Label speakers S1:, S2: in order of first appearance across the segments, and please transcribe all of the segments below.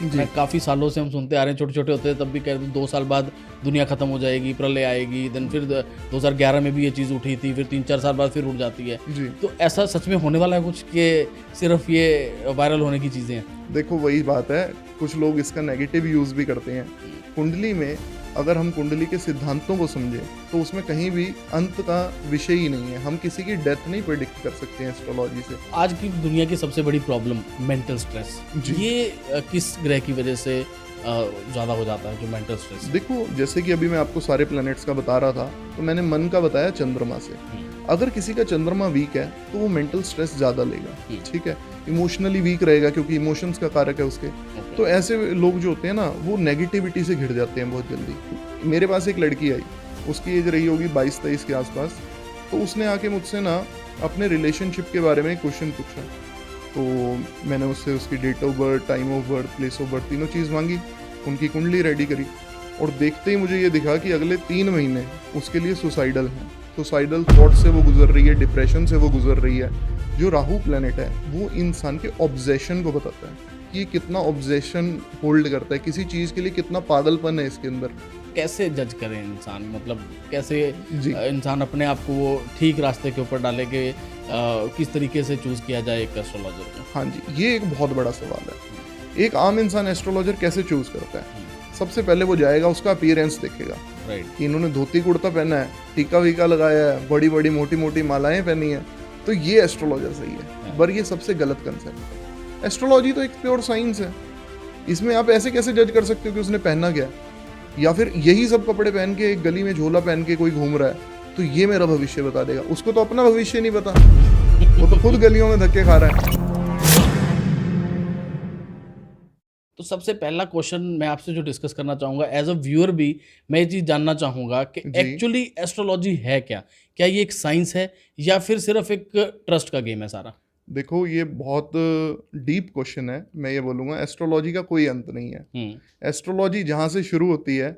S1: जी।
S2: मैं काफ़ी सालों से हम सुनते आ रहे हैं, छोटे-छोटे होते हैं तब भी कह रहे थे 2 साल बाद दुनिया खत्म हो जाएगी, प्रलय आएगी, देन फिर 2011 में भी ये चीज़ उठी थी, फिर 3-4 साल बाद फिर उठ जाती है।
S1: जी।
S2: तो ऐसा सच में होने वाला है कुछ कि सिर्फ़ ये वायरल होने की चीज़ें हैं?
S1: देखो वही बात है, कुछ लोग इसका नेगेटिव यूज़ भी करते हैं। कुंडली में अगर हम कुंडली के सिद्धांतों को समझें, तो उसमें कहीं भी अंत का विषय ही नहीं है। हम किसी की डेथ नहीं प्रेडिक्ट कर सकते हैं एस्ट्रोलॉजी से।
S2: आज की दुनिया की सबसे बड़ी प्रॉब्लम मेंटल स्ट्रेस,
S1: जी।
S2: ये किस ग्रह की वजह से ज़्यादा हो जाता है जो मेंटल स्ट्रेस?
S1: देखो, जैसे कि अभी मैं आपको सारे प्लैनेट्स का बता रहा था, तो मैंने मन का बताया चंद्रमा से। अगर किसी का चंद्रमा वीक है, तो वो मेंटल स्ट्रेस ज़्यादा लेगा, ठीक है? इमोशनली वीक रहेगा क्योंकि इमोशंस का कारक है उसके। तो ऐसे लोग जो होते हैं ना, वो नेगेटिविटी से घिर जाते हैं बहुत जल्दी। मेरे पास एक लड़की आई, उसकी एज रही होगी 22-23 के आसपास, तो उसने आके मुझसे ना अपने रिलेशनशिप के बारे में एक क्वेश्चन पूछा। तो मैंने उससे उसकी date of birth, time of birth, place of birth तीनों चीज़ मांगी, उनकी कुंडली रेडी करी और देखते ही मुझे ये दिखा कि अगले 3 महीने उसके लिए सुसाइडल हैं। सुसाइडल थॉट से वो गुजर रही है, डिप्रेशन से वो गुजर रही है। जो राहु प्लैनेट है वो इंसान के ऑब्जेशन को बताता है कि ये कितना ऑब्जेशन होल्ड करता है, किसी चीज़ के लिए कितना पागलपन है इसके अंदर।
S2: कैसे जज करें इंसान, मतलब कैसे
S1: जी।
S2: इंसान अपने आप को वो ठीक रास्ते के ऊपर डाले कि किस तरीके से चूज़ किया जाए एक एस्ट्रोलॉजर को?
S1: हाँ जी, ये एक बहुत बड़ा सवाल है। एक आम इंसान एस्ट्रोलॉजर कैसे चूज़ करता है? सबसे पहले वो जाएगा, उसका अपीयरेंस देखेगा
S2: राइट।
S1: कि इन्होंने धोती कुर्ता पहना है, टीका वीका लगाया है, बड़ी बड़ी मोटी मोटी मालाएं पहनी है, तो ये एस्ट्रोलॉजर सही है। पर ये सबसे गलत कंसेप्ट है। एस्ट्रोलॉजी तो एक प्योर साइंस है। इसमें आप ऐसे कैसे जज कर सकते हो कि उसने पहना क्या है? या फिर यही सब कपड़े पहन के एक गली में झोला पहन के कोई घूम रहा है, तो ये मेरा भविष्य बता देगा। उसको तो अपना भविष्य नहीं पता, वो तो खुद गलियों में धक्के खा रहा है।
S2: तो सबसे पहला क्वेश्चन मैं आपसे जो डिस्कस करना चाहूँगा, एज अ व्यूअर भी मैं ये चीज़ जानना चाहूँगा कि
S1: जी।
S2: एक्चुअली एस्ट्रोलॉजी है क्या? क्या ये एक साइंस है या फिर सिर्फ एक ट्रस्ट का गेम है सारा?
S1: देखो, ये बहुत डीप क्वेश्चन है। मैं ये बोलूँगा, एस्ट्रोलॉजी का कोई अंत नहीं है। एस्ट्रोलॉजी जहाँ से शुरू होती है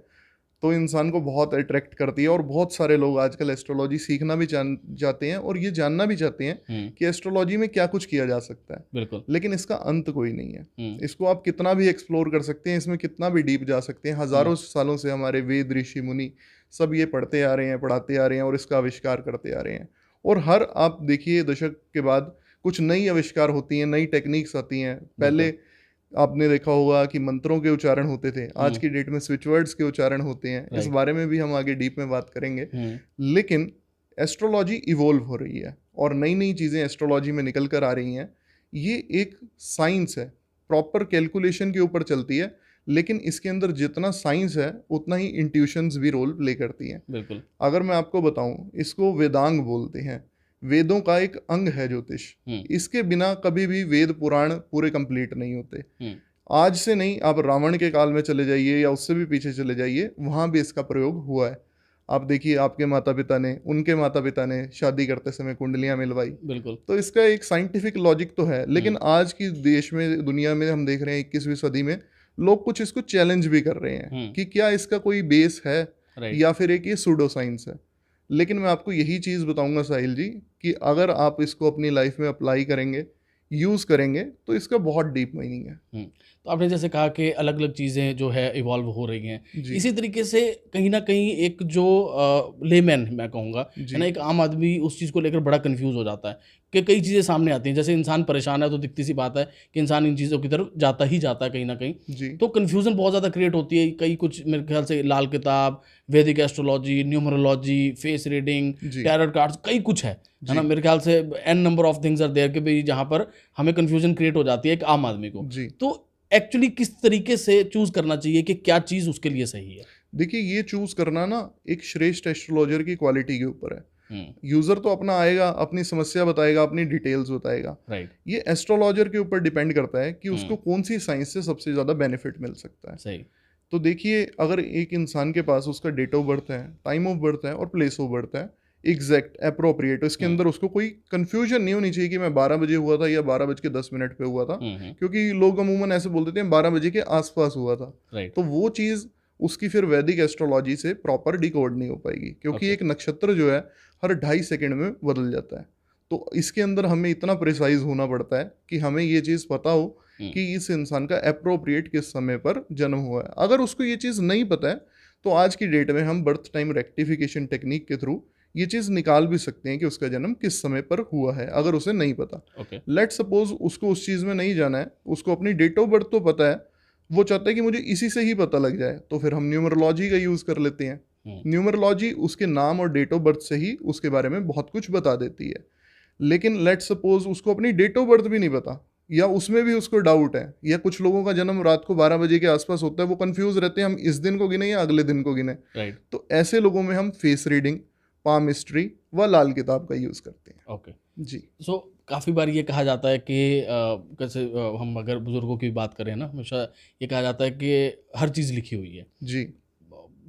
S1: तो इंसान को बहुत अट्रैक्ट करती है और बहुत सारे लोग आजकल एस्ट्रोलॉजी सीखना भी चाहते हैं और ये जानना भी चाहते हैं कि एस्ट्रोलॉजी में क्या कुछ किया जा सकता है।
S2: बिल्कुल।
S1: लेकिन इसका अंत कोई नहीं है।
S2: हम्म।
S1: इसको आप कितना भी एक्सप्लोर कर सकते हैं, इसमें कितना भी डीप जा सकते हैं। हज़ारों सालों से हमारे वेद, ऋषि, मुनि सब ये पढ़ते आ रहे हैं, पढ़ाते आ रहे हैं और इसका आविष्कार करते आ रहे हैं। और हर आप देखिए दशक के बाद कुछ नई आविष्कार होती हैं, नई टेक्निक्स आती हैं। पहले आपने देखा होगा कि मंत्रों के उच्चारण होते थे, आज की डेट में स्विच वर्ड्स के उच्चारण होते हैं। इस
S2: राइट।
S1: बारे में भी हम आगे डीप में बात करेंगे। लेकिन एस्ट्रोलॉजी इवॉल्व हो रही है और नई नई चीज़ें एस्ट्रोलॉजी में निकल कर आ रही हैं। ये एक साइंस है, प्रॉपर कैलकुलेशन के ऊपर चलती है, लेकिन इसके अंदर जितना साइंस है उतना ही इंट्यूशंस भी रोल प्ले करती हैं।
S2: बिल्कुल।
S1: अगर मैं आपको बताऊं, इसको वेदांग बोलते हैं। वेदों का एक अंग है ज्योतिष। इसके बिना कभी भी वेद पुराण पूरे कंप्लीट नहीं होते। आज से नहीं, आप रावण के काल में चले जाइए या उससे भी पीछे चले जाइए, वहाँ भी इसका प्रयोग हुआ है। आप देखिए, आपके माता पिता ने, उनके माता पिता ने शादी करते समय कुंडलियाँ मिलवाई।
S2: बिल्कुल।
S1: तो इसका एक साइंटिफिक लॉजिक तो है। लेकिन आज की देश में, दुनिया में हम देख रहे हैं 21वीं सदी में लोग कुछ इसको चैलेंज भी कर रहे हैं कि क्या इसका कोई बेस है या फिर एक ये सूडो साइंस है। लेकिन मैं आपको यही चीज़ बताऊंगा साहिल जी, कि अगर आप इसको अपनी लाइफ में अप्लाई करेंगे, यूज़ करेंगे, तो इसका बहुत डीप मीनिंग है।
S2: तो आपने जैसे कहा कि अलग अलग चीज़ें जो है इवॉल्व हो रही हैं,
S1: जी।
S2: इसी तरीके से कहीं ना कहीं एक जो लेमैन मैं कहूँगा
S1: जी।
S2: है ना, एक आम आदमी उस चीज़ को लेकर बड़ा कंफ्यूज हो जाता है कि कई चीज़ें सामने आती हैं। जैसे इंसान परेशान है तो दिखती सी बात है कि इंसान इन चीज़ों की तरफ जाता ही जाता है कहीं ना कहीं।
S1: जी।
S2: तो कन्फ्यूज़न बहुत ज़्यादा क्रिएट होती है। कई कुछ मेरे ख्याल से लाल किताब, वैदिक एस्ट्रोलॉजी, न्यूमरोलॉजी, फेस रीडिंग,
S1: जी।
S2: टैरोट कार्ड्स, कई कुछ है ना।
S1: जी।
S2: मेरे ख्याल से an number of things are there कि भाई जहाँ पर हमें कन्फ्यूजन क्रिएट हो जाती है एक आम आदमी को।
S1: जी।
S2: तो एक्चुअली किस तरीके से चूज करना चाहिए कि क्या चीज़ उसके लिए सही है?
S1: देखिए, ये चूज करना ना एक श्रेष्ठ एस्ट्रोलॉजर की क्वालिटी के ऊपर है। यूजर तो अपना आएगा, अपनी समस्या बताएगा, अपनी डिटेल्स बताएगा।
S2: राइट।
S1: ये एस्ट्रोलॉजर के ऊपर डिपेंड करता है कि उसको कौन सी साइंस से सबसे ज़्यादा बेनिफिट मिल सकता है।
S2: सही।
S1: तो देखिए, अगर एक इंसान के पास उसका डेट ऑफ बर्थ है, टाइम ऑफ बर्थ है और प्लेस ऑफ बर्थ है एग्जैक्ट अप्रोप्रिएट, इसके अंदर उसको कोई कंफ्यूजन नहीं होनी चाहिए कि मैं 12 बजे हुआ था या 12:10 पे हुआ था। क्योंकि लोग अमूमन ऐसे बोल देते हैं 12 बजे के आसपास हुआ था।
S2: राइट।
S1: तो वो चीज़ उसकी फिर वैदिक एस्ट्रोलॉजी से प्रॉपर डिकोड नहीं हो पाएगी, क्योंकि
S2: Okay.
S1: एक नक्षत्र जो है हर 2.5 सेकंड में बदल जाता है। तो इसके अंदर हमें इतना प्रिसाइज होना पड़ता है कि हमें ये चीज़ पता हो कि इस इंसान का अप्रोप्रिएट किस समय पर जन्म हुआ है। अगर उसको ये चीज़ नहीं पता है तो आज की डेट में हम बर्थ टाइम रेक्टिफिकेशन टेक्निक के थ्रू ये चीज़ निकाल भी सकते हैं कि उसका जन्म किस समय पर हुआ है, अगर उसे नहीं पता।
S2: ओके।
S1: लेट सपोज उसको उस चीज़ में नहीं जाना है, उसको अपनी डेट ऑफ बर्थ तो पता है, वो चाहता है कि मुझे इसी से ही पता लग जाए, तो फिर हम न्यूमरोलॉजी का यूज़ कर लेते हैं। न्यूमरोलॉजी उसके नाम और डेट ऑफ बर्थ से ही उसके बारे में बहुत कुछ बता देती है। लेकिन लेट सपोज उसको अपनी डेट ऑफ बर्थ भी नहीं पता, या उसमें भी उसको डाउट है, या कुछ लोगों का जन्म रात को 12 बजे के आसपास होता है, वो कंफ्यूज रहते हैं हम इस दिन को गिने या अगले दिन को गिने।
S2: राइट।
S1: तो ऐसे लोगों में हम फेस रीडिंग, पाम हिस्ट्री व लाल किताब का यूज़ करते हैं।
S2: ओके।
S1: जी।
S2: सो काफ़ी बार ये कहा जाता है कि कैसे हम अगर बुज़ुर्गों की बात करें ना, हमेशा ये कहा जाता है कि हर चीज़ लिखी हुई है।
S1: जी।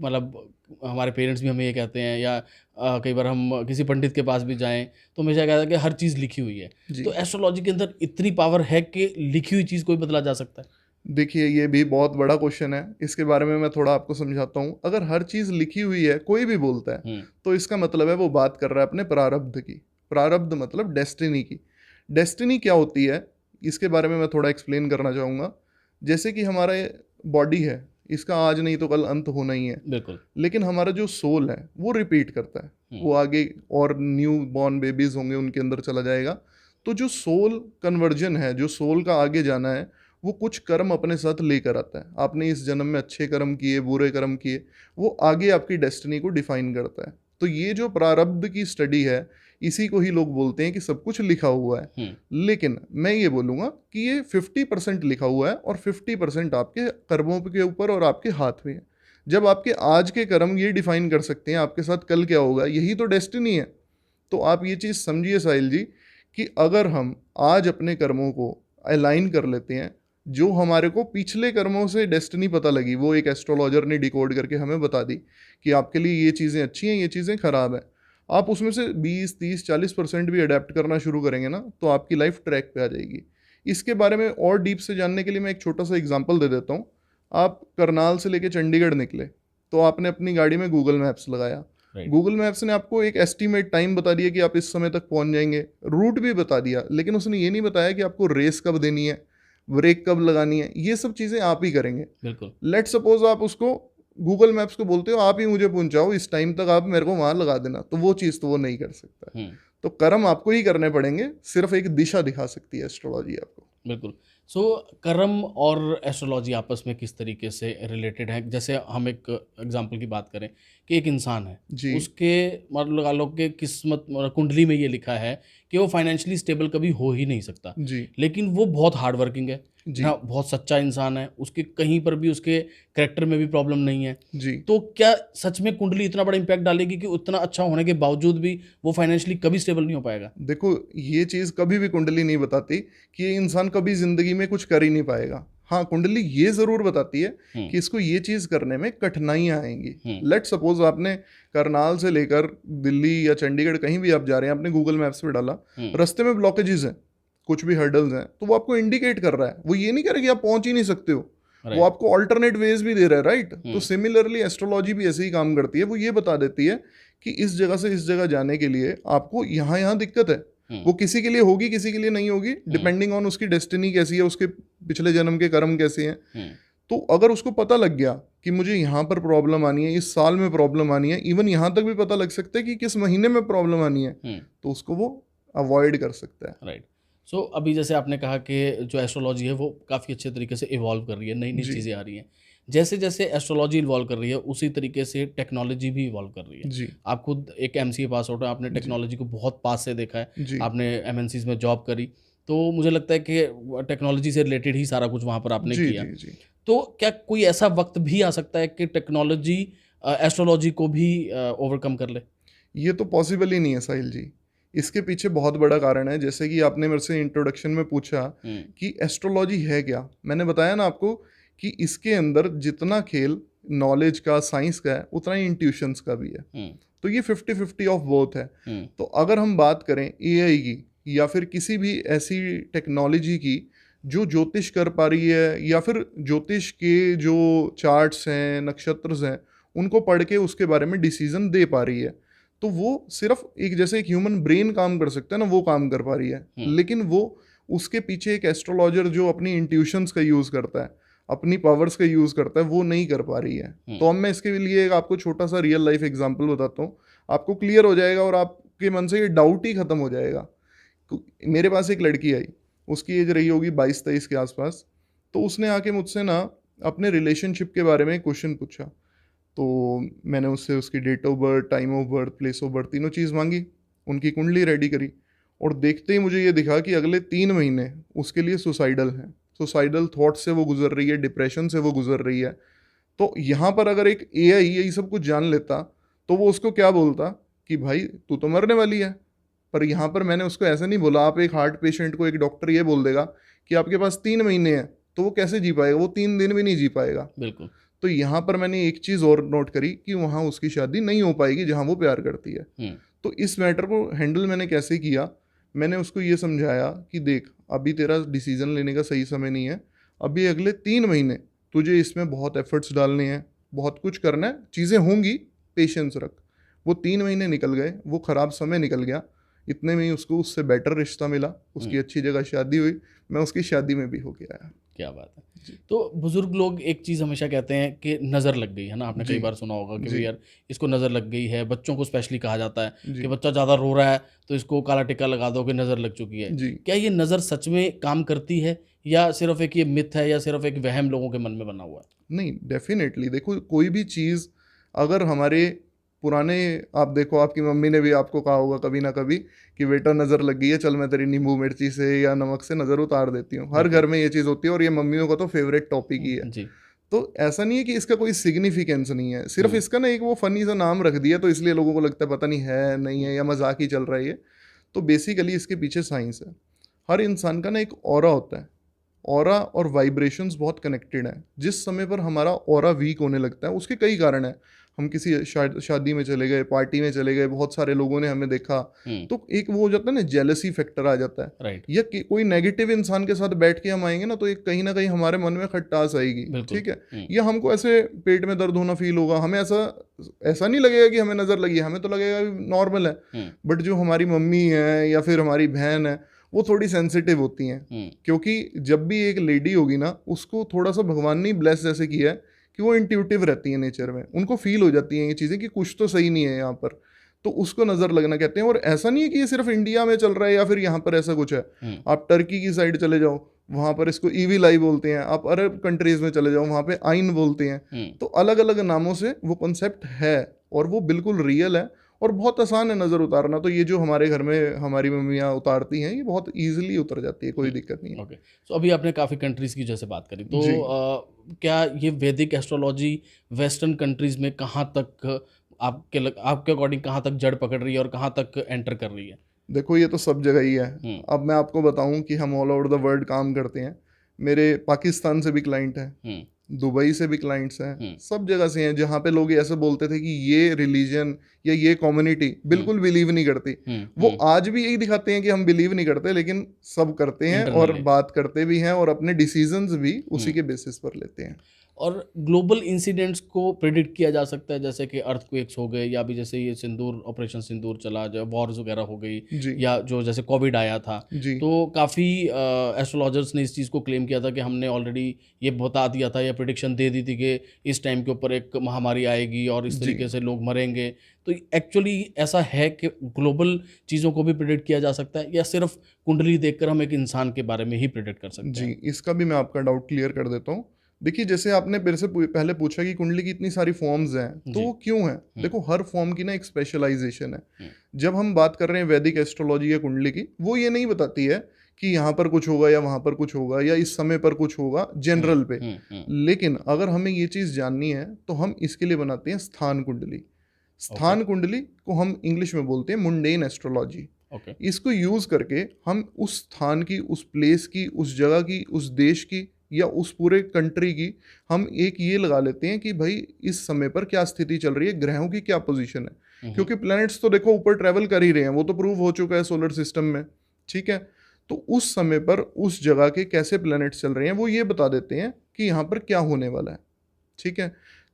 S2: मतलब हमारे पेरेंट्स भी हमें ये कहते हैं, या कई बार हम किसी पंडित के पास भी जाएं तो हमेशा कहता है कि हर चीज़ लिखी हुई है।
S1: जी।
S2: तो एस्ट्रोलॉजी के अंदर इतनी पावर है कि लिखी हुई चीज़ कोई बदला जा सकता है?
S1: देखिए, ये भी बहुत बड़ा क्वेश्चन है, इसके बारे में मैं थोड़ा आपको समझाता हूँ। अगर हर चीज़ लिखी हुई है, कोई भी बोलता है, तो इसका मतलब है वो बात कर रहा है अपने प्रारब्ध की। प्रारब्ध मतलब डेस्टिनी की। डेस्टिनी क्या होती है, इसके बारे में मैं थोड़ा एक्सप्लेन करना चाहूँगा। जैसे कि हमारा बॉडी है, इसका आज नहीं तो कल अंत होना ही है।
S2: बिल्कुल।
S1: लेकिन हमारा जो सोल है वो रिपीट करता है, वो आगे और न्यू बॉर्न बेबीज होंगे, उनके अंदर चला जाएगा। तो जो सोल कन्वर्जन है, जो सोल का आगे जाना है, वो कुछ कर्म अपने साथ लेकर आता है। आपने इस जन्म में अच्छे कर्म किए, बुरे कर्म किए, वो आगे आपकी डेस्टिनी को डिफाइन करता है। तो ये जो प्रारब्ध की स्टडी है, इसी को ही लोग बोलते हैं कि सब कुछ लिखा हुआ है। लेकिन मैं ये बोलूँगा कि ये 50% लिखा हुआ है और 50% आपके कर्मों के ऊपर और आपके हाथ में है। जब आपके आज के कर्म ये डिफाइन कर सकते हैं आपके साथ कल क्या होगा, यही तो डेस्टिनी है। तो आप ये चीज़ समझिए साहिल जी, कि अगर हम आज अपने कर्मों को अलाइन कर लेते हैं, जो हमारे को पिछले कर्मों से डेस्टिनी पता लगी, वो एक एस्ट्रोलॉजर ने डिकोड करके हमें बता दी कि आपके लिए ये चीज़ें अच्छी हैं, ये चीज़ें ख़राब हैं। आप उसमें से 20, 30, 40% भी अडेप्ट करना शुरू करेंगे ना, तो आपकी लाइफ ट्रैक पे आ जाएगी। इसके बारे में और डीप से जानने के लिए मैं एक छोटा सा एग्जांपल दे देता हूँ। आप करनाल से लेके चंडीगढ़ निकले, तो आपने अपनी गाड़ी में गूगल मैप्स लगाया। गूगल मैप्स ने आपको एक एस्टीमेट टाइम बता दिया कि आप इस समय तक पहुंच जाएंगे, रूट भी बता दिया, लेकिन उसने ये नहीं बताया कि आपको रेस कब देनी है, ब्रेक कब लगानी है। ये सब चीज़ें आप ही करेंगे।
S2: बिल्कुल।
S1: लेट सपोज आप उसको गूगल मैप्स को बोलते हो आप ही मुझे पहुंचाओ इस टाइम तक, आप मेरे को वहां लगा देना, तो वो चीज़ तो वो नहीं कर सकता। तो कर्म आपको ही करने पड़ेंगे, सिर्फ एक दिशा दिखा सकती है एस्ट्रोलॉजी आपको।
S2: बिल्कुल। सो कर्म और एस्ट्रोलॉजी आपस में किस तरीके से रिलेटेड है? जैसे हम एक एग्जांपल की बात करें कि एक इंसान है,
S1: जी।
S2: उसके मतलब लगा लो कि किस्मत कुंडली में ये लिखा है कि वो फाइनेंशियली स्टेबल कभी हो ही नहीं सकता,
S1: जी।
S2: लेकिन वो बहुत हार्ड वर्किंग है
S1: जी।
S2: ना, बहुत सच्चा इंसान है, उसके कहीं पर भी उसके कैरेक्टर में भी प्रॉब्लम नहीं है।
S1: जी।
S2: तो क्या सच में कुंडली इतना बड़ा इम्पैक्ट डालेगी कि उतना अच्छा होने के बावजूद भी वो फाइनेंशियली कभी स्टेबल नहीं हो पाएगा?
S1: देखो, ये चीज़ कभी भी कुंडली नहीं बताती कि ये इंसान कभी जिंदगी में कुछ कर ही नहीं पाएगा। हाँ, कुंडली ये ज़रूर बताती है कि इसको ये चीज़ करने में कठिनाइयाँ आएंगी। लेट सपोज आपने करनाल से लेकर दिल्ली या चंडीगढ़ कहीं भी आप जा रहे हैं, आपने गूगल मैप्स पे डाला, रास्ते में ब्लॉकेजेस हैं, कुछ भी हर्डल्स हैं, तो वो आपको इंडिकेट कर रहा है। वो ये नहीं कह रहा कि आप पहुंच ही नहीं सकते हो, वो आपको ऑल्टरनेट वेज भी दे रहा है, राइट। तो सिमिलरली एस्ट्रोलॉजी भी ऐसे ही काम करती है। वो ये बता देती है कि इस जगह से इस जगह जाने के लिए आपको यहाँ दिक्कत है। वो किसी के लिए होगी, किसी के लिए नहीं होगी, डिपेंडिंग ऑन उसकी डेस्टिनी कैसी है, उसके पिछले जन्म के कर्म कैसे हैं। तो अगर उसको पता लग गया कि मुझे यहाँ पर प्रॉब्लम आनी है, इस साल में प्रॉब्लम आनी है, इवन यहाँ तक भी पता लग सकता है कि किस महीने में प्रॉब्लम आनी है, तो उसको वो अवॉइड कर सकता है।
S2: राइट। सो अभी जैसे आपने कहा कि जो एस्ट्रोलॉजी है वो काफ़ी अच्छे तरीके से इवॉल्व कर रही है, नई नई चीज़ें आ रही हैं। जैसे जैसे एस्ट्रोलॉजी इवॉल्व कर रही है, उसी तरीके से टेक्नोलॉजी भी इवॉल्व कर रही है।
S1: जी।
S2: आप खुद एक MCA पास आउट है, आपने टेक्नोलॉजी को बहुत पास से देखा है,
S1: जी।
S2: आपने MNCs में जॉब करी, तो मुझे लगता है कि टेक्नोलॉजी से रिलेटेड ही सारा कुछ वहाँ पर आपने
S1: जी।
S2: किया।
S1: जी। जी।
S2: तो क्या कोई ऐसा वक्त भी आ सकता है कि टेक्नोलॉजी एस्ट्रोलॉजी को भी ओवरकम कर ले?
S1: ये तो पॉसिबल ही नहीं है साहिल जी। इसके पीछे बहुत बड़ा कारण है। जैसे कि आपने मेरे से इंट्रोडक्शन में पूछा कि एस्ट्रोलॉजी है क्या, मैंने बताया ना आपको कि इसके अंदर जितना खेल नॉलेज का, साइंस का है, उतना ही इंट्यूशंस का भी है। तो ये 50-50 ऑफ बोथ है। तो अगर हम बात करें AI की या फिर किसी भी ऐसी टेक्नोलॉजी की जो ज्योतिष कर पा रही है, या फिर ज्योतिष के जो चार्ट्स हैं, नक्षत्र हैं, उनको पढ़ के उसके बारे में डिसीजन दे पा रही है, तो वो सिर्फ एक जैसे एक ह्यूमन ब्रेन काम कर सकता है ना, वो काम कर पा रही है। लेकिन वो उसके पीछे एक एस्ट्रोलॉजर जो अपनी इंट्यूशंस का यूज़ करता है, अपनी पावर्स का यूज़ करता है, वो नहीं कर पा रही है। तो अब मैं इसके लिए एक आपको छोटा सा रियल लाइफ एग्जांपल बताता हूँ, आपको क्लियर हो जाएगा और आपके मन से ये डाउट ही खत्म हो जाएगा। मेरे पास एक लड़की आई, उसकी एज रही होगी 22-23 के आसपास। तो उसने आके मुझसे ना अपने रिलेशनशिप के बारे में क्वेश्चन पूछा। तो मैंने उससे उसकी date of birth, time of birth, place of birth तीनों चीज़ मांगी, उनकी कुंडली रेडी करी, और देखते ही मुझे ये दिखा कि अगले 3 महीने उसके लिए सुसाइडल हैं, सुसाइडल थॉट से वो गुजर रही है, डिप्रेशन से वो गुजर रही है। तो यहाँ पर अगर एक एआई यही सब कुछ जान लेता तो वो उसको क्या बोलता कि भाई तू तो मरने वाली है। पर यहाँ पर मैंने उसको ऐसा नहीं बोला। आप एक हार्ट पेशेंट को एक डॉक्टर ये बोल देगा कि आपके पास 3 महीने हैं, तो वो कैसे जी पाएगा? वो 3 दिन भी नहीं जी पाएगा।
S2: बिल्कुल।
S1: तो यहाँ पर मैंने एक चीज़ और नोट करी कि वहाँ उसकी शादी नहीं हो पाएगी जहाँ वो प्यार करती है। तो इस मैटर को हैंडल मैंने कैसे किया, मैंने उसको ये समझाया कि देख, अभी तेरा डिसीजन लेने का सही समय नहीं है, अभी अगले 3 महीने तुझे इसमें बहुत एफर्ट्स डालने हैं, बहुत कुछ करना है, चीज़ें होंगी, पेशेंस रख। वो 3 महीने निकल गए, वो ख़राब समय निकल गया, इतने में ही उसको उससे बेटर रिश्ता मिला, उसकी अच्छी जगह शादी हुई, मैं उसकी शादी में भी होके आया।
S2: क्या बात है। तो बुजुर्ग लोग एक चीज़ हमेशा कहते हैं कि नज़र लग गई है ना, आपने कई बार सुना होगा कि भाई यार इसको नज़र लग गई है। बच्चों को स्पेशली कहा जाता है कि बच्चा ज़्यादा रो रहा है तो इसको काला टिक्का लगा दो कि नज़र लग चुकी है। क्या ये नज़र सच में काम करती है या सिर्फ एक ये मिथ है या सिर्फ एक वहम लोगों के मन में बना हुआ है?
S1: नहीं, डेफिनेटली देखो, कोई भी चीज़ अगर हमारे पुराने, आप देखो आपकी मम्मी ने भी आपको कहा होगा कभी ना कभी कि बेटा नज़र लग गई है, चल मैं तेरी नींबू मिर्ची से या नमक से नज़र उतार देती हूँ। हर घर में ये चीज़ होती है और ये मम्मियों का तो फेवरेट टॉपिक ही है। तो ऐसा नहीं है कि इसका कोई सिग्निफिकेंस नहीं है, सिर्फ इसका ना एक वो फनी सा नाम रख दिया तो इसलिए लोगों को लगता है पता नहीं है नहीं है या मजाक ही चल रहा है ये। तो बेसिकली इसके पीछे साइंस है। हर इंसान का ना एक ऑरा होता है, ऑरा और वाइब्रेशंस बहुत कनेक्टेड हैं। जिस समय पर हमारा ऑरा वीक होने लगता है उसके कई कारण हैं। हम किसी शादी में चले गए, पार्टी में चले गए, बहुत सारे लोगों ने हमें देखा, तो एक वो हो जाता है ना, जेलसी फैक्टर आ जाता है।
S2: राइट।
S1: या कोई नेगेटिव इंसान के साथ बैठ के हम आएंगे ना, तो एक कहीं ना कहीं हमारे मन में खटास आएगी, ठीक है। या हमको ऐसे पेट में दर्द होना फील होगा, हमें ऐसा नहीं लगेगा कि हमें नज़र लगी है, हमें तो लगेगा नॉर्मल है। बट जो हमारी मम्मी है या फिर हमारी बहन है वो थोड़ी सेंसिटिव होती हैं, क्योंकि जब भी एक लेडी होगी ना, उसको थोड़ा सा भगवान ने ब्लेस जैसे किया है कि वो इंट्यूटिव रहती है नेचर में, उनको फील हो जाती हैं ये चीज़ें कि कुछ तो सही नहीं है यहाँ पर, तो उसको नज़र लगना कहते हैं। और ऐसा नहीं है कि ये सिर्फ इंडिया में चल रहा है या फिर यहाँ पर ऐसा कुछ है। आप टर्की की साइड चले जाओ, वहाँ पर इसको ईविल आई बोलते हैं। आप अरब कंट्रीज में चले जाओ, वहाँ पे आइन बोलते हैं। तो अलग अलग नामों से वो कॉन्सेप्ट है और वो बिल्कुल रियल है और बहुत आसान है नज़र उतारना। तो ये जो हमारे घर में हमारी मम्मियाँ उतारती हैं, ये बहुत ईजिली उतर जाती है, कोई दिक्कत नहीं है।
S2: ओके, तो अभी आपने काफ़ी कंट्रीज़ की जैसे बात करी, तो क्या ये वैदिक एस्ट्रोलॉजी वेस्टर्न कंट्रीज़ में कहाँ तक आपके अकॉर्डिंग कहाँ तक जड़ पकड़ रही है और कहाँ तक एंटर कर रही है?
S1: देखो, ये तो सब जगह ही है। अब मैं आपको बताऊं कि हम ऑल ओवर द वर्ल्ड काम करते हैं। मेरे पाकिस्तान से भी क्लाइंट हैं, दुबई से भी क्लाइंट्स हैं, सब जगह से हैं जहाँ पे लोग ऐसे बोलते थे कि ये रिलीजन या ये कम्युनिटी बिल्कुल बिलीव नहीं करती। वो आज भी यही दिखाते हैं कि हम बिलीव नहीं करते, लेकिन सब करते हैं और बात करते भी हैं और अपने डिसीजंस भी उसी के बेसिस पर लेते हैं।
S2: और ग्लोबल इंसिडेंट्स को प्रेडिक्ट किया जा सकता है, जैसे कि अर्थक्वेक्स हो गए या भी जैसे ये ऑपरेशन सिंदूर चला, जो वॉर्स वगैरह हो गई, या जो जैसे कोविड आया था, तो काफ़ी एस्ट्रोलॉजर्स ने इस चीज़ को क्लेम किया था कि हमने ऑलरेडी ये बता दिया था या प्रेडिक्शन दे दी थी कि इस टाइम के ऊपर एक महामारी आएगी और इस तरीके से लोग मरेंगे। तो एक्चुअली ऐसा है कि ग्लोबल चीज़ों को भी प्रेडिक्ट किया जा सकता है या सिर्फ कुंडली देखकर हम एक इंसान के बारे में ही प्रेडिक्ट कर सकते हैं?
S1: जी, इसका भी मैं आपका डाउट क्लियर कर देता हूँ। देखिए, जैसे आपने मेरे से पहले पूछा कि कुंडली की इतनी सारी फॉर्म्स हैं, तो वो क्यों है? देखो, हर फॉर्म की ना एक स्पेशलाइजेशन है। जब हम बात कर रहे हैं वैदिक एस्ट्रोलॉजी या कुंडली की, वो ये नहीं बताती है कि यहाँ पर कुछ होगा या वहाँ पर कुछ होगा या इस समय पर कुछ होगा जनरल पे। लेकिन अगर हमें ये चीज़ जाननी है तो हम इसके लिए बनाते हैं स्थान कुंडली। स्थान कुंडली को हम इंग्लिश में बोलते हैं मुंडेन एस्ट्रोलॉजी। इसको यूज़ करके हम उस स्थान की, उस प्लेस की, उस जगह की, उस देश की या उस पूरे कंट्री की हम एक ये लगा लेते हैं कि भाई इस समय पर क्या स्थिति चल रही है, ग्रहों की क्या पोजीशन है। क्योंकि प्लैनेट्स तो देखो ऊपर ट्रैवल कर ही रहे हैं, वो तो प्रूव हो चुका है सोलर सिस्टम में, ठीक है। तो उस समय पर उस जगह के कैसे प्लैनेट्स चल रहे हैं वो ये बता देते हैं कि यहाँ पर क्या होने वाला है, ठीक है।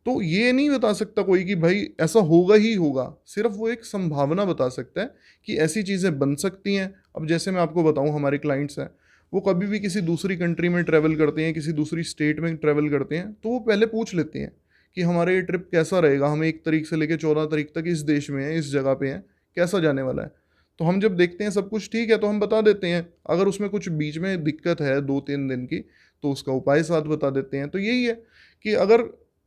S1: तो ये नहीं बता सकता कोई कि भाई ऐसा होगा ही होगा, सिर्फ वो एक संभावना बता सकता है कि ऐसी चीज़ें बन सकती हैं। अब जैसे मैं आपको बताऊं, हमारे क्लाइंट्स हैं, वो कभी भी किसी दूसरी कंट्री में ट्रैवल करते हैं, किसी दूसरी स्टेट में ट्रैवल करते हैं, तो वो पहले पूछ लेते हैं कि हमारा ये ट्रिप कैसा रहेगा, हम 1 तारीख से लेकर 14 तारीख तक इस देश में हैं, इस जगह पे हैं, कैसा जाने वाला है। तो हम जब देखते हैं सब कुछ ठीक है तो हम बता देते हैं, अगर उसमें कुछ बीच में दिक्कत है 2-3 दिन की तो उसका उपाय साथ बता देते हैं। तो यही है कि अगर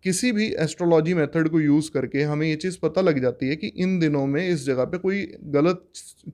S1: किसी भी एस्ट्रोलॉजी मेथड को यूज़ करके हमें ये चीज़ पता लग जाती है कि इन दिनों में इस जगह पे कोई गलत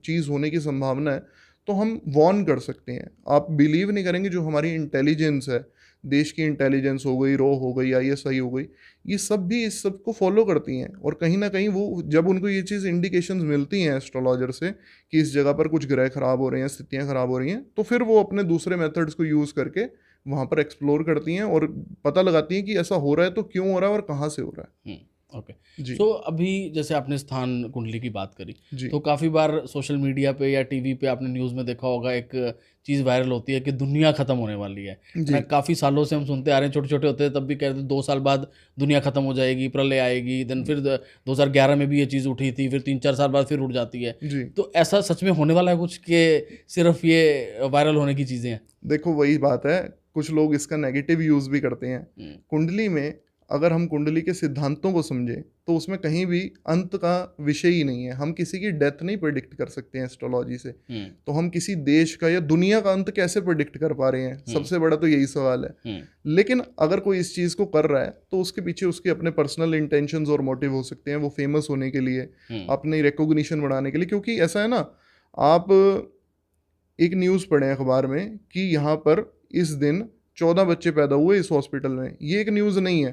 S1: चीज़ होने की संभावना है, तो हम वॉर्न कर सकते हैं। आप बिलीव नहीं करेंगे, जो हमारी इंटेलिजेंस है, देश की इंटेलिजेंस हो गई, रॉ हो गई, आईएसआई हो गई, ये सब भी इस सब को फॉलो करती हैं। और कहीं ना कहीं वो जब उनको ये चीज़ इंडिकेशंस मिलती हैं एस्ट्रोलॉजर से कि इस जगह पर कुछ ग्रह खराब हो रहे हैं, स्थितियाँ खराब हो रही हैं, तो फिर वो अपने दूसरे मेथड्स को यूज़ करके वहाँ पर एक्सप्लोर करती हैं और पता लगाती हैं कि ऐसा हो रहा है तो क्यों हो रहा है और कहाँ से हो रहा है।
S2: ओके।
S1: जी
S2: सो अभी जैसे आपने स्थान कुंडली की बात करी,
S1: जी
S2: तो काफ़ी बार सोशल मीडिया पे या टीवी पे आपने न्यूज़ में देखा होगा, एक चीज़ वायरल होती है कि दुनिया ख़त्म होने वाली है
S1: जी
S2: ना। काफ़ी सालों से हम सुनते आ रहे हैं, छोटे छोटे होते हैं तब भी कहते हैं 2 साल बाद दुनिया ख़त्म हो जाएगी, प्रलय आएगी। देन फिर 2011 में भी ये चीज़ उठी थी, फिर 3-4 साल बाद फिर उठ जाती है।
S1: जी।
S2: तो ऐसा सच में होने वाला है कुछ, कि सिर्फ ये वायरल होने की चीज़ें हैं?
S1: देखो वही बात है, कुछ लोग इसका नेगेटिव यूज़ भी करते हैं। कुंडली में अगर हम कुंडली के सिद्धांतों को समझें तो उसमें कहीं भी अंत का विषय ही नहीं है। हम किसी की डेथ नहीं प्रेडिक्ट कर सकते हैं एस्ट्रोलॉजी से। तो हम किसी देश का या दुनिया का अंत कैसे प्रेडिक्ट कर पा रहे हैं, सबसे बड़ा तो यही सवाल है। लेकिन अगर कोई इस चीज़ को कर रहा है तो उसके पीछे उसके अपने पर्सनल इंटेंशंस और मोटिव हो सकते हैं। वो फेमस होने के लिए, अपनी रिकॉग्निशन बढ़ाने के लिए। क्योंकि ऐसा है ना, आप एक न्यूज़ पढ़ें अखबार में कि यहाँ पर इस दिन 14 बच्चे पैदा हुए इस हॉस्पिटल में, ये एक न्यूज़ नहीं है,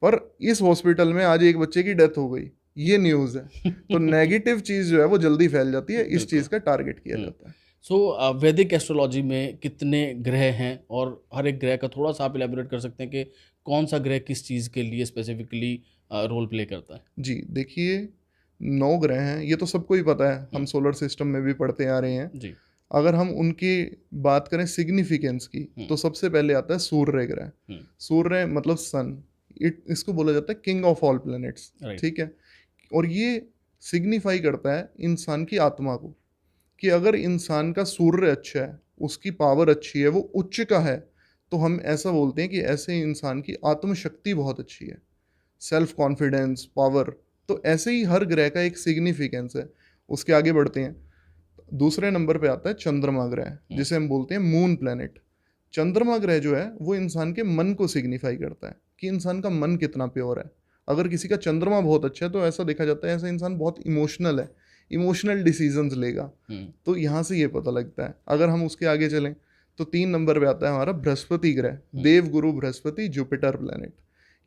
S1: पर इस हॉस्पिटल में आज एक बच्चे की डेथ हो गई, ये न्यूज़ है। तो नेगेटिव चीज़ जो है वो जल्दी फैल जाती है, इस चीज़ का टारगेट किया जाता है।
S2: सो वैदिक एस्ट्रोलॉजी में कितने ग्रह हैं, और हर एक ग्रह का थोड़ा सा आप इलेबोरेट कर सकते हैं कि कौन सा ग्रह किस चीज़ के लिए स्पेसिफिकली रोल प्ले करता है?
S1: जी देखिए, 9 ग्रह हैं, ये तो सबको ही पता है, हम सोलर सिस्टम में भी पढ़ते आ रहे हैं।
S2: जी।
S1: अगर हम उनकी बात करें सिग्निफिकेंस की, तो सबसे पहले आता है सूर्य ग्रह। सूर्य मतलब सन, इसको बोला जाता है किंग ऑफ ऑल प्लैनेट्स, ठीक है। और ये सिग्निफाई करता है इंसान की आत्मा को, कि अगर इंसान का सूर्य अच्छा है, उसकी पावर अच्छी है, वो उच्च का है, तो हम ऐसा बोलते हैं कि ऐसे इंसान की आत्मशक्ति बहुत अच्छी है, सेल्फ कॉन्फिडेंस, पावर। तो ऐसे ही हर ग्रह का एक सिग्निफिकेंस है। उसके आगे बढ़ते हैं, दूसरे नंबर पे आता है चंद्रमा ग्रह, जिसे हम बोलते हैं मून प्लैनेट। चंद्रमा ग्रह जो है वो इंसान के मन को सिग्निफाई करता है कि इंसान का मन कितना प्योर है। अगर किसी का चंद्रमा बहुत अच्छा है तो ऐसा देखा जाता है ऐसा इंसान बहुत इमोशनल है, इमोशनल डिसीजंस लेगा। तो यहाँ से ये पता लगता है। अगर हम उसके आगे चलें तो 3 नंबर पे आता है हमारा बृहस्पति ग्रह, देव गुरु बृहस्पति, जुपिटर प्लैनेट।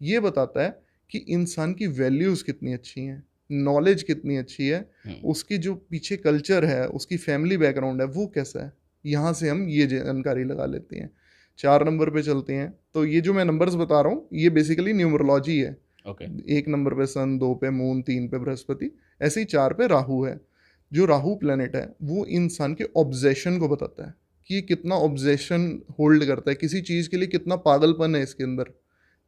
S1: ये बताता है कि इंसान की वैल्यूज़ कितनी अच्छी हैं, नॉलेज कितनी अच्छी है, उसकी जो पीछे कल्चर है, उसकी फैमिली बैकग्राउंड है, वो कैसा है। यहाँ से हम ये जानकारी लगा लेते हैं। 4 नंबर पे चलते हैं, तो ये जो मैं नंबर्स बता रहा हूँ ये बेसिकली न्यूमरोलॉजी है। 1 नंबर पे सन, 2 पे मून, 3 पे बृहस्पति, ऐसे ही 4 पे राहु है। जो राहु प्लैनेट है वो इंसान के ऑब्जेशन को बताता है कि ये कितना ऑब्जेशन होल्ड करता है, किसी चीज़ के लिए कितना पागलपन है इसके अंदर,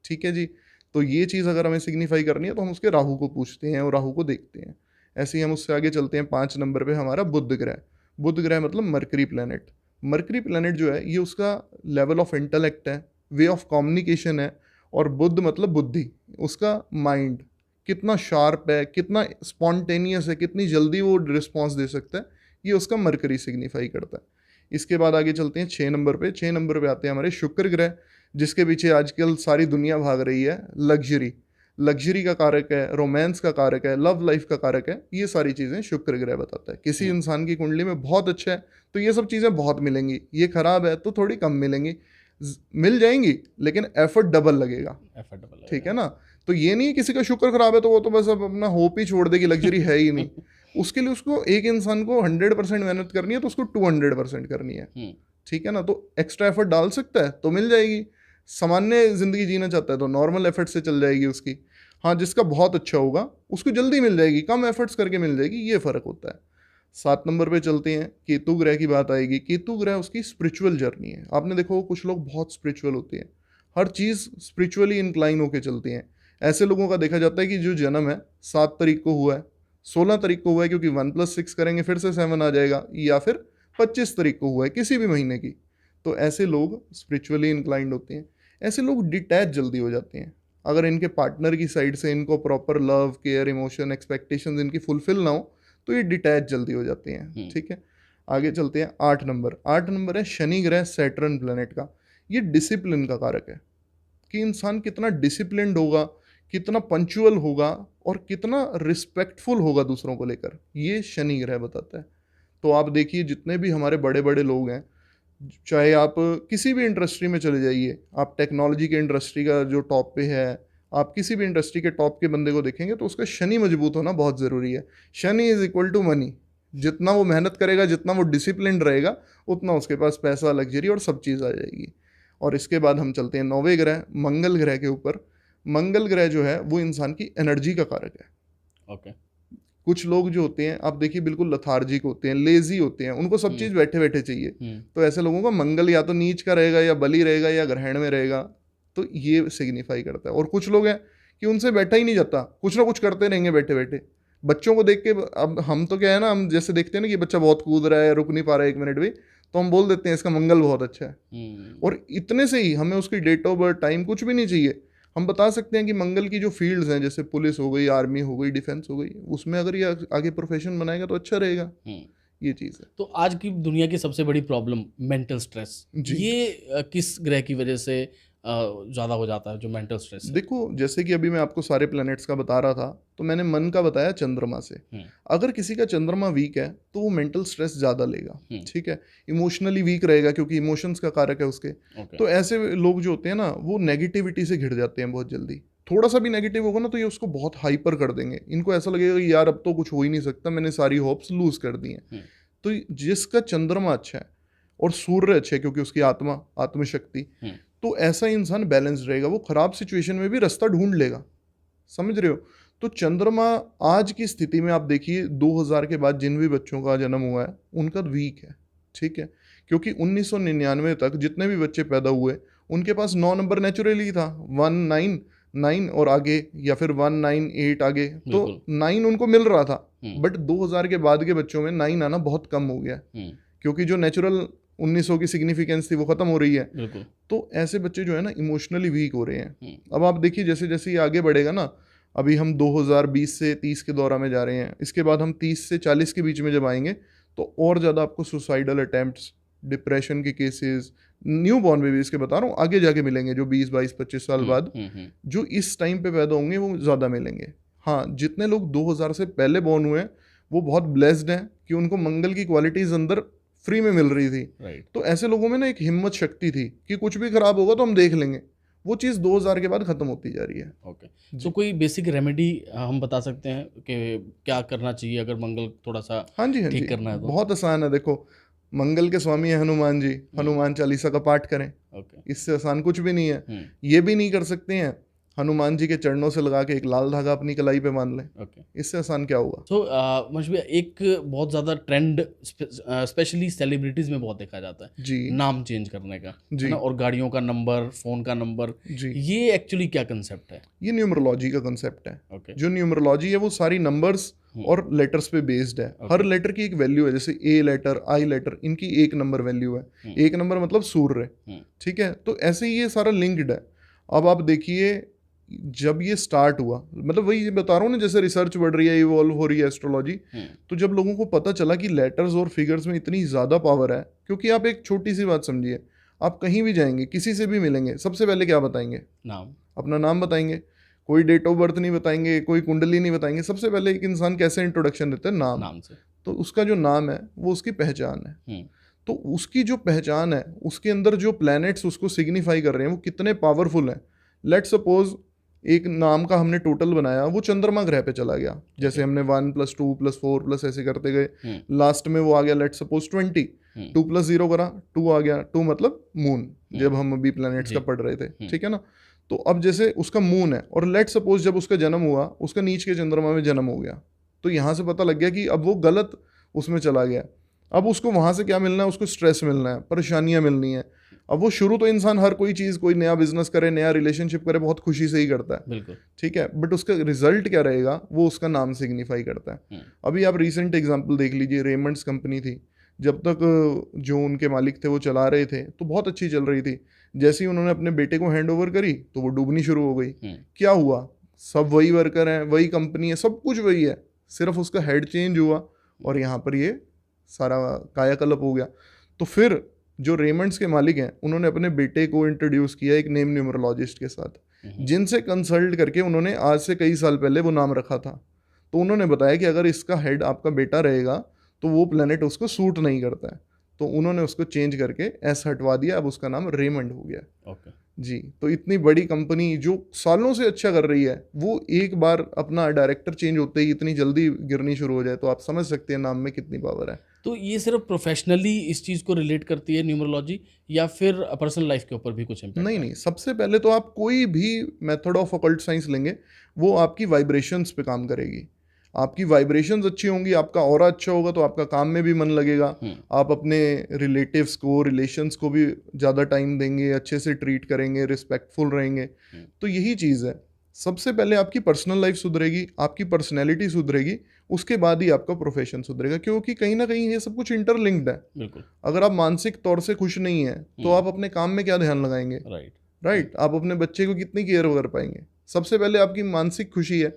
S1: ठीक है जी। तो ये चीज़ अगर हमें सिग्निफाई करनी है तो हम उसके राहु को पूछते हैं और राहु को देखते हैं। ऐसे ही हम उससे आगे चलते हैं। 5 नंबर पे हमारा बुध ग्रह। बुध ग्रह मतलब मरकरी प्लैनेट। मरकरी प्लैनेट जो है ये उसका लेवल ऑफ इंटेलेक्ट है, वे ऑफ कम्युनिकेशन है। और बुध मतलब बुद्धि, उसका माइंड कितना शार्प है, कितना स्पॉन्टेनियस है, कितनी जल्दी वो रिस्पॉन्स दे सकता है, ये उसका मरकरी सिग्निफाई करता है। इसके बाद आगे चलते हैं 6 नंबर पे। 6 नंबर पे आते हैं हमारे शुक्र ग्रह, जिसके पीछे आजकल सारी दुनिया भाग रही है। लग्जरी का कारक है, रोमांस का कारक है, लव लाइफ का कारक है। ये सारी चीज़ें शुक्र ग्रह बताता है। किसी इंसान की कुंडली में बहुत अच्छा है तो ये सब चीज़ें बहुत मिलेंगी, ये खराब है तो थोड़ी कम मिलेंगी, मिल जाएंगी लेकिन एफर्ट डबल लगेगा, ठीक है ना। तो ये नहीं किसी का शुक्र खराब है तो वो तो बस अब अपना होप ही छोड़ देगी, लग्जरी है ही नहीं। उसके लिए उसको, एक इंसान को 100% मेहनत करनी है तो उसको 200% करनी है, ठीक है ना। तो एक्स्ट्रा एफर्ट डाल सकता है तो मिल जाएगी। सामान्य जिंदगी जीना चाहता है तो नॉर्मल एफर्ट से चल जाएगी उसकी। हाँ, जिसका बहुत अच्छा होगा उसको जल्दी मिल जाएगी, कम एफर्ट्स करके मिल जाएगी, ये फ़र्क होता है। 7 नंबर पे चलते हैं, केतु ग्रह की बात आएगी। केतु ग्रह उसकी स्पिरिचुअल जर्नी है। आपने देखो कुछ लोग बहुत स्पिरिचुअल होते हैं, हर चीज़ स्पिरिचुअली इंक्लाइन होकर चलते हैं। ऐसे लोगों का देखा जाता है कि जो जन्म है 7 तारीख को हुआ है, 16 तारीख को हुआ है, क्योंकि 1 + 6 करेंगे फिर से 7 आ जाएगा, या फिर 25 तारीख को हुआ है किसी भी महीने की, तो ऐसे लोग स्पिरिचुअली इंक्लाइंड होते हैं, ऐसे लोग डिटैच जल्दी हो जाते हैं। अगर इनके पार्टनर की साइड से इनको proper love, care, emotion, expectations इनकी फुलफिल ना हो तो ये डिटैच जल्दी हो जाते हैं। ठीक है, आगे चलते हैं। 8 नंबर है शनि ग्रह सैटर्न प्लेनेट का। ये डिसिप्लिन का कारक है कि इंसान कितना डिसिप्लिन्ड होगा, कितना पंचुअल होगा और कितना रिस्पेक्टफुल होगा दूसरों को लेकर, ये शनि ग्रह बताता है। तो आप देखिए जितने भी हमारे बड़े बड़े लोग हैं, चाहे आप किसी भी इंडस्ट्री में चले जाइए, आप टेक्नोलॉजी के इंडस्ट्री का जो टॉप पे है, आप किसी भी इंडस्ट्री के टॉप के बंदे को देखेंगे तो उसका शनि मजबूत होना बहुत ज़रूरी है। Shani is equal to money. जितना वो मेहनत करेगा, जितना वो डिसिप्लिन रहेगा, उतना उसके पास पैसा, लग्जरी और सब चीज़ आ जाएगी। और इसके बाद हम चलते हैं 9वें ग्रह मंगल ग्रह के ऊपर। मंगल ग्रह जो है वो इंसान की एनर्जी का कारक है।
S2: ओके।
S1: कुछ लोग जो होते हैं आप देखिए बिल्कुल लथार्जिक होते हैं, लेजी होते हैं, उनको सब चीज़ बैठे बैठे चाहिए। तो ऐसे लोगों का मंगल या तो नीच का रहेगा, या बली रहेगा, या ग्रहण में रहेगा। तो ये सिग्निफाई करता है। और कुछ लोग हैं कि उनसे बैठा ही नहीं जाता, कुछ ना कुछ करते रहेंगे बैठे बैठे। बच्चों को देख के, अब हम तो क्या है ना, हम जैसे देखते हैं ना कि बच्चा बहुत कूद रहा है, रुक नहीं पा रहा है 1 मिनट भी, तो हम बोल देते हैं इसका मंगल बहुत अच्छा है। और इतने से ही हमें उसकी डेट ऑफ बर्थ, टाइम कुछ भी नहीं चाहिए, हम बता सकते हैं कि मंगल की जो फील्ड्स हैं, जैसे पुलिस हो गई, आर्मी हो गई, डिफेंस हो गई, उसमें अगर ये आगे प्रोफेशन बनाएगा तो अच्छा रहेगा। ये चीज़ है।
S2: तो आज की दुनिया की सबसे बड़ी प्रॉब्लम मेंटल स्ट्रेस, ये किस ग्रह की वजह से ज़्यादा हो जाता है, जो मेंटल स्ट्रेस है?
S1: देखो, जैसे कि अभी मैं आपको सारे प्लैनेट्स का बता रहा था, तो मैंने मन का बताया चंद्रमा से। अगर किसी का चंद्रमा वीक है तो वो मेंटल स्ट्रेस ज़्यादा लेगा। ठीक है, इमोशनली वीक रहेगा क्योंकि इमोशंस का कारक है उसके। तो ऐसे लोग जो होते हैं ना, वो नेगेटिविटी से घिर जाते हैं बहुत जल्दी। थोड़ा सा भी नेगेटिव होगा ना तो ये उसको बहुत हाइपर कर देंगे। इनको ऐसा लगेगा कि यार अब तो कुछ हो ही नहीं सकता, मैंने सारी होप्स लूज कर दी हैं। तो जिसका चंद्रमा अच्छा है और सूर्य अच्छा है क्योंकि उसकी आत्मशक्ति, तो ऐसा इंसान बैलेंस रहेगा, वो खराब सिचुएशन में भी रास्ता ढूंढ लेगा। समझ रहे हो? तो चंद्रमा आज की स्थिति में आप देखिए 2000 के बाद जिन भी बच्चों का जन्म हुआ है उनका वीक है। ठीक है, क्योंकि 1999 तक जितने भी बच्चे पैदा हुए उनके पास 9 नंबर नेचुरली था, 199 और आगे, या फिर 198 आगे, तो 9 उनको मिल रहा था। बट 2000 के बाद के बच्चों में 9 आना बहुत कम हो गया, क्योंकि जो नेचुरल 1900 की सिग्निफिकेंस थी वो खत्म हो रही है। तो ऐसे बच्चे जो है ना इमोशनली वीक हो रहे हैं। अब आप देखिए जैसे जैसे ये आगे बढ़ेगा ना, अभी हम 2020 से 30 के दौरा में जा रहे हैं, इसके बाद हम 30 से 40 के बीच में जब आएंगे तो और ज़्यादा आपको सुसाइडल अटैम्प्ट्स, डिप्रेशन के केसेस, न्यू बॉर्न बेबीज के बता रहा हूँ, आगे जाके मिलेंगे, जो 20, 22, 25 साल बाद जो इस टाइम पे पैदा होंगे वो ज़्यादा मिलेंगे। हाँ, जितने लोग 2000 से पहले बॉर्न हुए वो बहुत ब्लेस्ड हैं कि उनको मंगल की क्वालिटीज़ अंदर फ्री में मिल रही थी। तो ऐसे लोगों में ना एक हिम्मत शक्ति थी कि कुछ भी खराब होगा तो हम देख लेंगे। वो चीज़ 2000 के बाद खत्म होती जा रही है।
S2: ओके। तो कोई बेसिक रेमेडी हम बता सकते हैं कि क्या करना चाहिए अगर मंगल थोड़ा सा ठीक करना है तो?
S1: बहुत आसान है। देखो, मंगल के स्वामी है हनुमान जी, हनुमान चालीसा का पाठ करें। इससे आसान कुछ भी नहीं है। ये भी नहीं कर सकते हैं, हनुमान जी के चरणों से लगा के एक लाल धागा अपनी कलाई पे बांध लें। इससे आसान क्या होगा?
S2: तो मशबी एक बहुत ज़्यादा ट्रेंड स्पेशली सेलिब्रिटीज़ में बहुत देखा जाता है
S1: जी,
S2: नाम चेंज करने का, है ना, और गाड़ियों का नंबर, फ़ोन का नंबर जी। ये एक्चुअली क्या कंसेप्ट है?
S1: ये न्यूमरोलॉजी का कंसेप्ट है। जो न्यूमरोलॉजी है वो सारी नंबर्स और लेटर्स पे बेस्ड है। हर लेटर की एक वैल्यू है, जैसे ए लेटर, आई लेटर, इनकी 1 नंबर वैल्यू है। 1 नंबर मतलब सूर्य। ठीक है, तो ऐसे ही ये सारा लिंक्ड है। अब आप देखिए जब ये स्टार्ट हुआ, मतलब वही बता रहा हूँ ना, जैसे रिसर्च बढ़ रही है, इवॉल्व हो रही है एस्ट्रोलॉजी, तो जब लोगों को पता चला कि लेटर्स और फिगर्स में इतनी ज़्यादा पावर है, क्योंकि आप एक छोटी सी बात समझिए, आप कहीं भी जाएंगे, किसी से भी मिलेंगे, सबसे पहले क्या बताएंगे?
S2: नाम।
S1: अपना नाम बताएंगे। कोई डेट ऑफ बर्थ नहीं बताएंगे, कोई कुंडली नहीं बताएंगे। सबसे पहले एक इंसान कैसे इंट्रोडक्शन देता है? नाम से। तो उसका जो नाम है वो उसकी पहचान है। तो उसकी जो पहचान है उसके अंदर जो प्लैनेट्स उसको सिग्निफाई कर रहे हैं वो कितने पावरफुल हैं। लेट सपोज एक नाम का हमने टोटल बनाया, वो चंद्रमा ग्रह पे चला गया, जैसे हमने 1 + 2 + 4 ऐसे करते गए, लास्ट में वो आ गया लेट सपोज 20, 2 + 0 करा, 2 आ गया, 2 मतलब मून, जब हम अभी प्लैनेट्स का पढ़ रहे थे। ठीक है ना, तो अब जैसे उसका मून है और लेट सपोज जब उसका जन्म हुआ उसका नीच के चंद्रमा में जन्म हो गया, तो यहाँ से पता लग गया कि अब वो गलत उसमें चला गया। अब उसको वहाँ से क्या मिलना है? उसको स्ट्रेस मिलना है, परेशानियाँ मिलनी है। अब वो शुरू तो इंसान हर कोई चीज़, कोई नया बिजनेस करे, नया रिलेशनशिप करे, बहुत खुशी से ही करता है।
S2: बिल्कुल
S1: ठीक है, बट उसका रिजल्ट क्या रहेगा वो उसका नाम सिग्निफाई करता है। अभी आप रिसेंट एग्जांपल देख लीजिए, रेमंड्स कंपनी थी जब तक जो उनके मालिक थे वो चला रहे थे तो बहुत अच्छी चल रही थी। जैसे ही उन्होंने अपने बेटे को हैंड ओवर करी तो वो डूबनी शुरू हो गई। क्या हुआ? सब वही वर्कर हैं, वही कंपनी है, सब कुछ वही है, सिर्फ उसका हेड चेंज हुआ और यहाँ पर ये सारा कायाकल्प हो गया। तो फिर जो रेमंड्स के मालिक हैं उन्होंने अपने बेटे को इंट्रोड्यूस किया एक नेम न्यूमरोलॉजिस्ट के साथ, जिनसे कंसल्ट करके उन्होंने आज से कई साल पहले वो नाम रखा था। तो उन्होंने बताया कि अगर इसका हेड आपका बेटा रहेगा तो वो प्लेनेट उसको सूट नहीं करता है, तो उन्होंने उसको चेंज करके एस हटवा दिया, अब उसका नाम रेमंड हो गया।
S2: ओके
S1: जी। तो इतनी बड़ी कंपनी जो सालों से अच्छा कर रही है वो एक बार अपना डायरेक्टर चेंज होते ही इतनी जल्दी गिरनी शुरू हो जाए, तो आप समझ सकते हैं नाम में कितनी पावर है।
S2: तो ये सिर्फ प्रोफेशनली इस चीज़ को रिलेट करती है न्यूमरोलॉजी, या फिर पर्सनल लाइफ के ऊपर भी कुछ इम्पैक्ट?
S1: नहीं, सबसे पहले तो आप कोई भी मेथड ऑफ ऑकल्ट साइंस लेंगे वो आपकी वाइब्रेशंस पे काम करेगी। आपकी वाइब्रेशंस अच्छी होंगी, आपका ऑरा अच्छा होगा तो आपका काम में भी मन लगेगा, आप अपने रिलेटिव्स को, रिलेशंस को भी ज़्यादा टाइम देंगे, अच्छे से ट्रीट करेंगे, रिस्पेक्टफुल रहेंगे। तो यही चीज़ है, सबसे पहले आपकी पर्सनल लाइफ सुधरेगी, आपकी पर्सनैलिटी सुधरेगी, उसके बाद ही आपका प्रोफेशन सुधरेगा, क्योंकि कहीं ना कहीं ये सब कुछ इंटरलिंक्ड है।
S2: बिल्कुल।
S1: अगर आप मानसिक तौर से खुश नहीं है तो आप अपने काम में क्या ध्यान लगाएंगे? राइट। आप अपने बच्चे को कितनी केयर कर पाएंगे? सबसे पहले आपकी मानसिक खुशी है,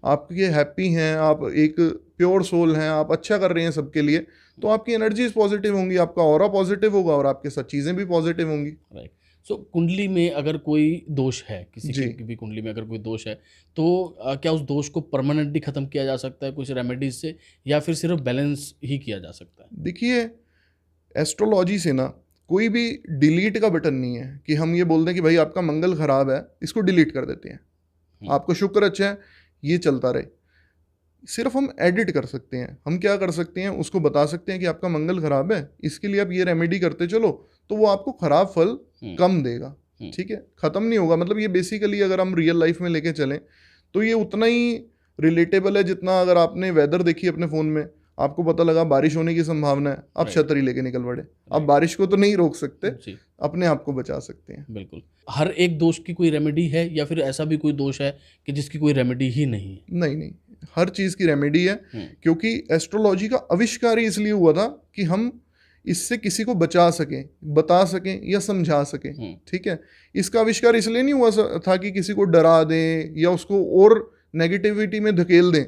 S1: आपके हैप्पी हैं, आप एक प्योर सोल हैं, आप अच्छा कर रहे हैं सबके लिए, तो आपकी एनर्जीज पॉजिटिव होंगी, आपका ऑरा पॉजिटिव होगा और आपके साथ चीज़ें भी पॉजिटिव होंगी।
S2: राइट। सो कुंडली में अगर कोई दोष है, किसी की भी कुंडली में अगर कोई दोष है, तो क्या उस दोष को परमानेंटली ख़त्म किया जा सकता है कुछ रेमेडीज से, या फिर सिर्फ बैलेंस ही किया जा सकता है?
S1: देखिए, एस्ट्रोलॉजी से ना कोई भी डिलीट का बटन नहीं है कि हम ये बोल दें कि भाई आपका मंगल खराब है, इसको डिलीट कर देते हैं, आपको शुक्र अच्छा है, ये चलता रहे। सिर्फ हम एडिट कर सकते हैं। हम क्या कर सकते हैं, उसको बता सकते हैं कि आपका मंगल खराब है, इसके लिए आप ये रेमेडी करते चलो, तो वो आपको खराब फल कम देगा। ठीक है, ख़त्म नहीं होगा। मतलब ये बेसिकली अगर हम रियल लाइफ में लेके चलें तो ये उतना ही रिलेटेबल है जितना अगर आपने वेदर देखी अपने फ़ोन में, आपको पता लगा बारिश होने की संभावना है, आप छतरी लेके निकल पड़े। आप बारिश को तो नहीं रोक सकते, अपने आप को बचा सकते हैं।
S2: बिल्कुल। हर एक दोष की कोई रेमेडी है, या फिर ऐसा भी कोई दोष है कि जिसकी कोई रेमेडी ही नहीं है?
S1: नहीं, हर चीज़ की रेमेडी है, क्योंकि एस्ट्रोलॉजी का आविष्कार ही इसलिए हुआ था कि हम इससे किसी को बचा सकें, बता सकें या समझा सकें। ठीक है, इसका आविष्कार इसलिए नहीं हुआ था कि किसी को डरा दें या उसको और नेगेटिविटी में धकेल दें।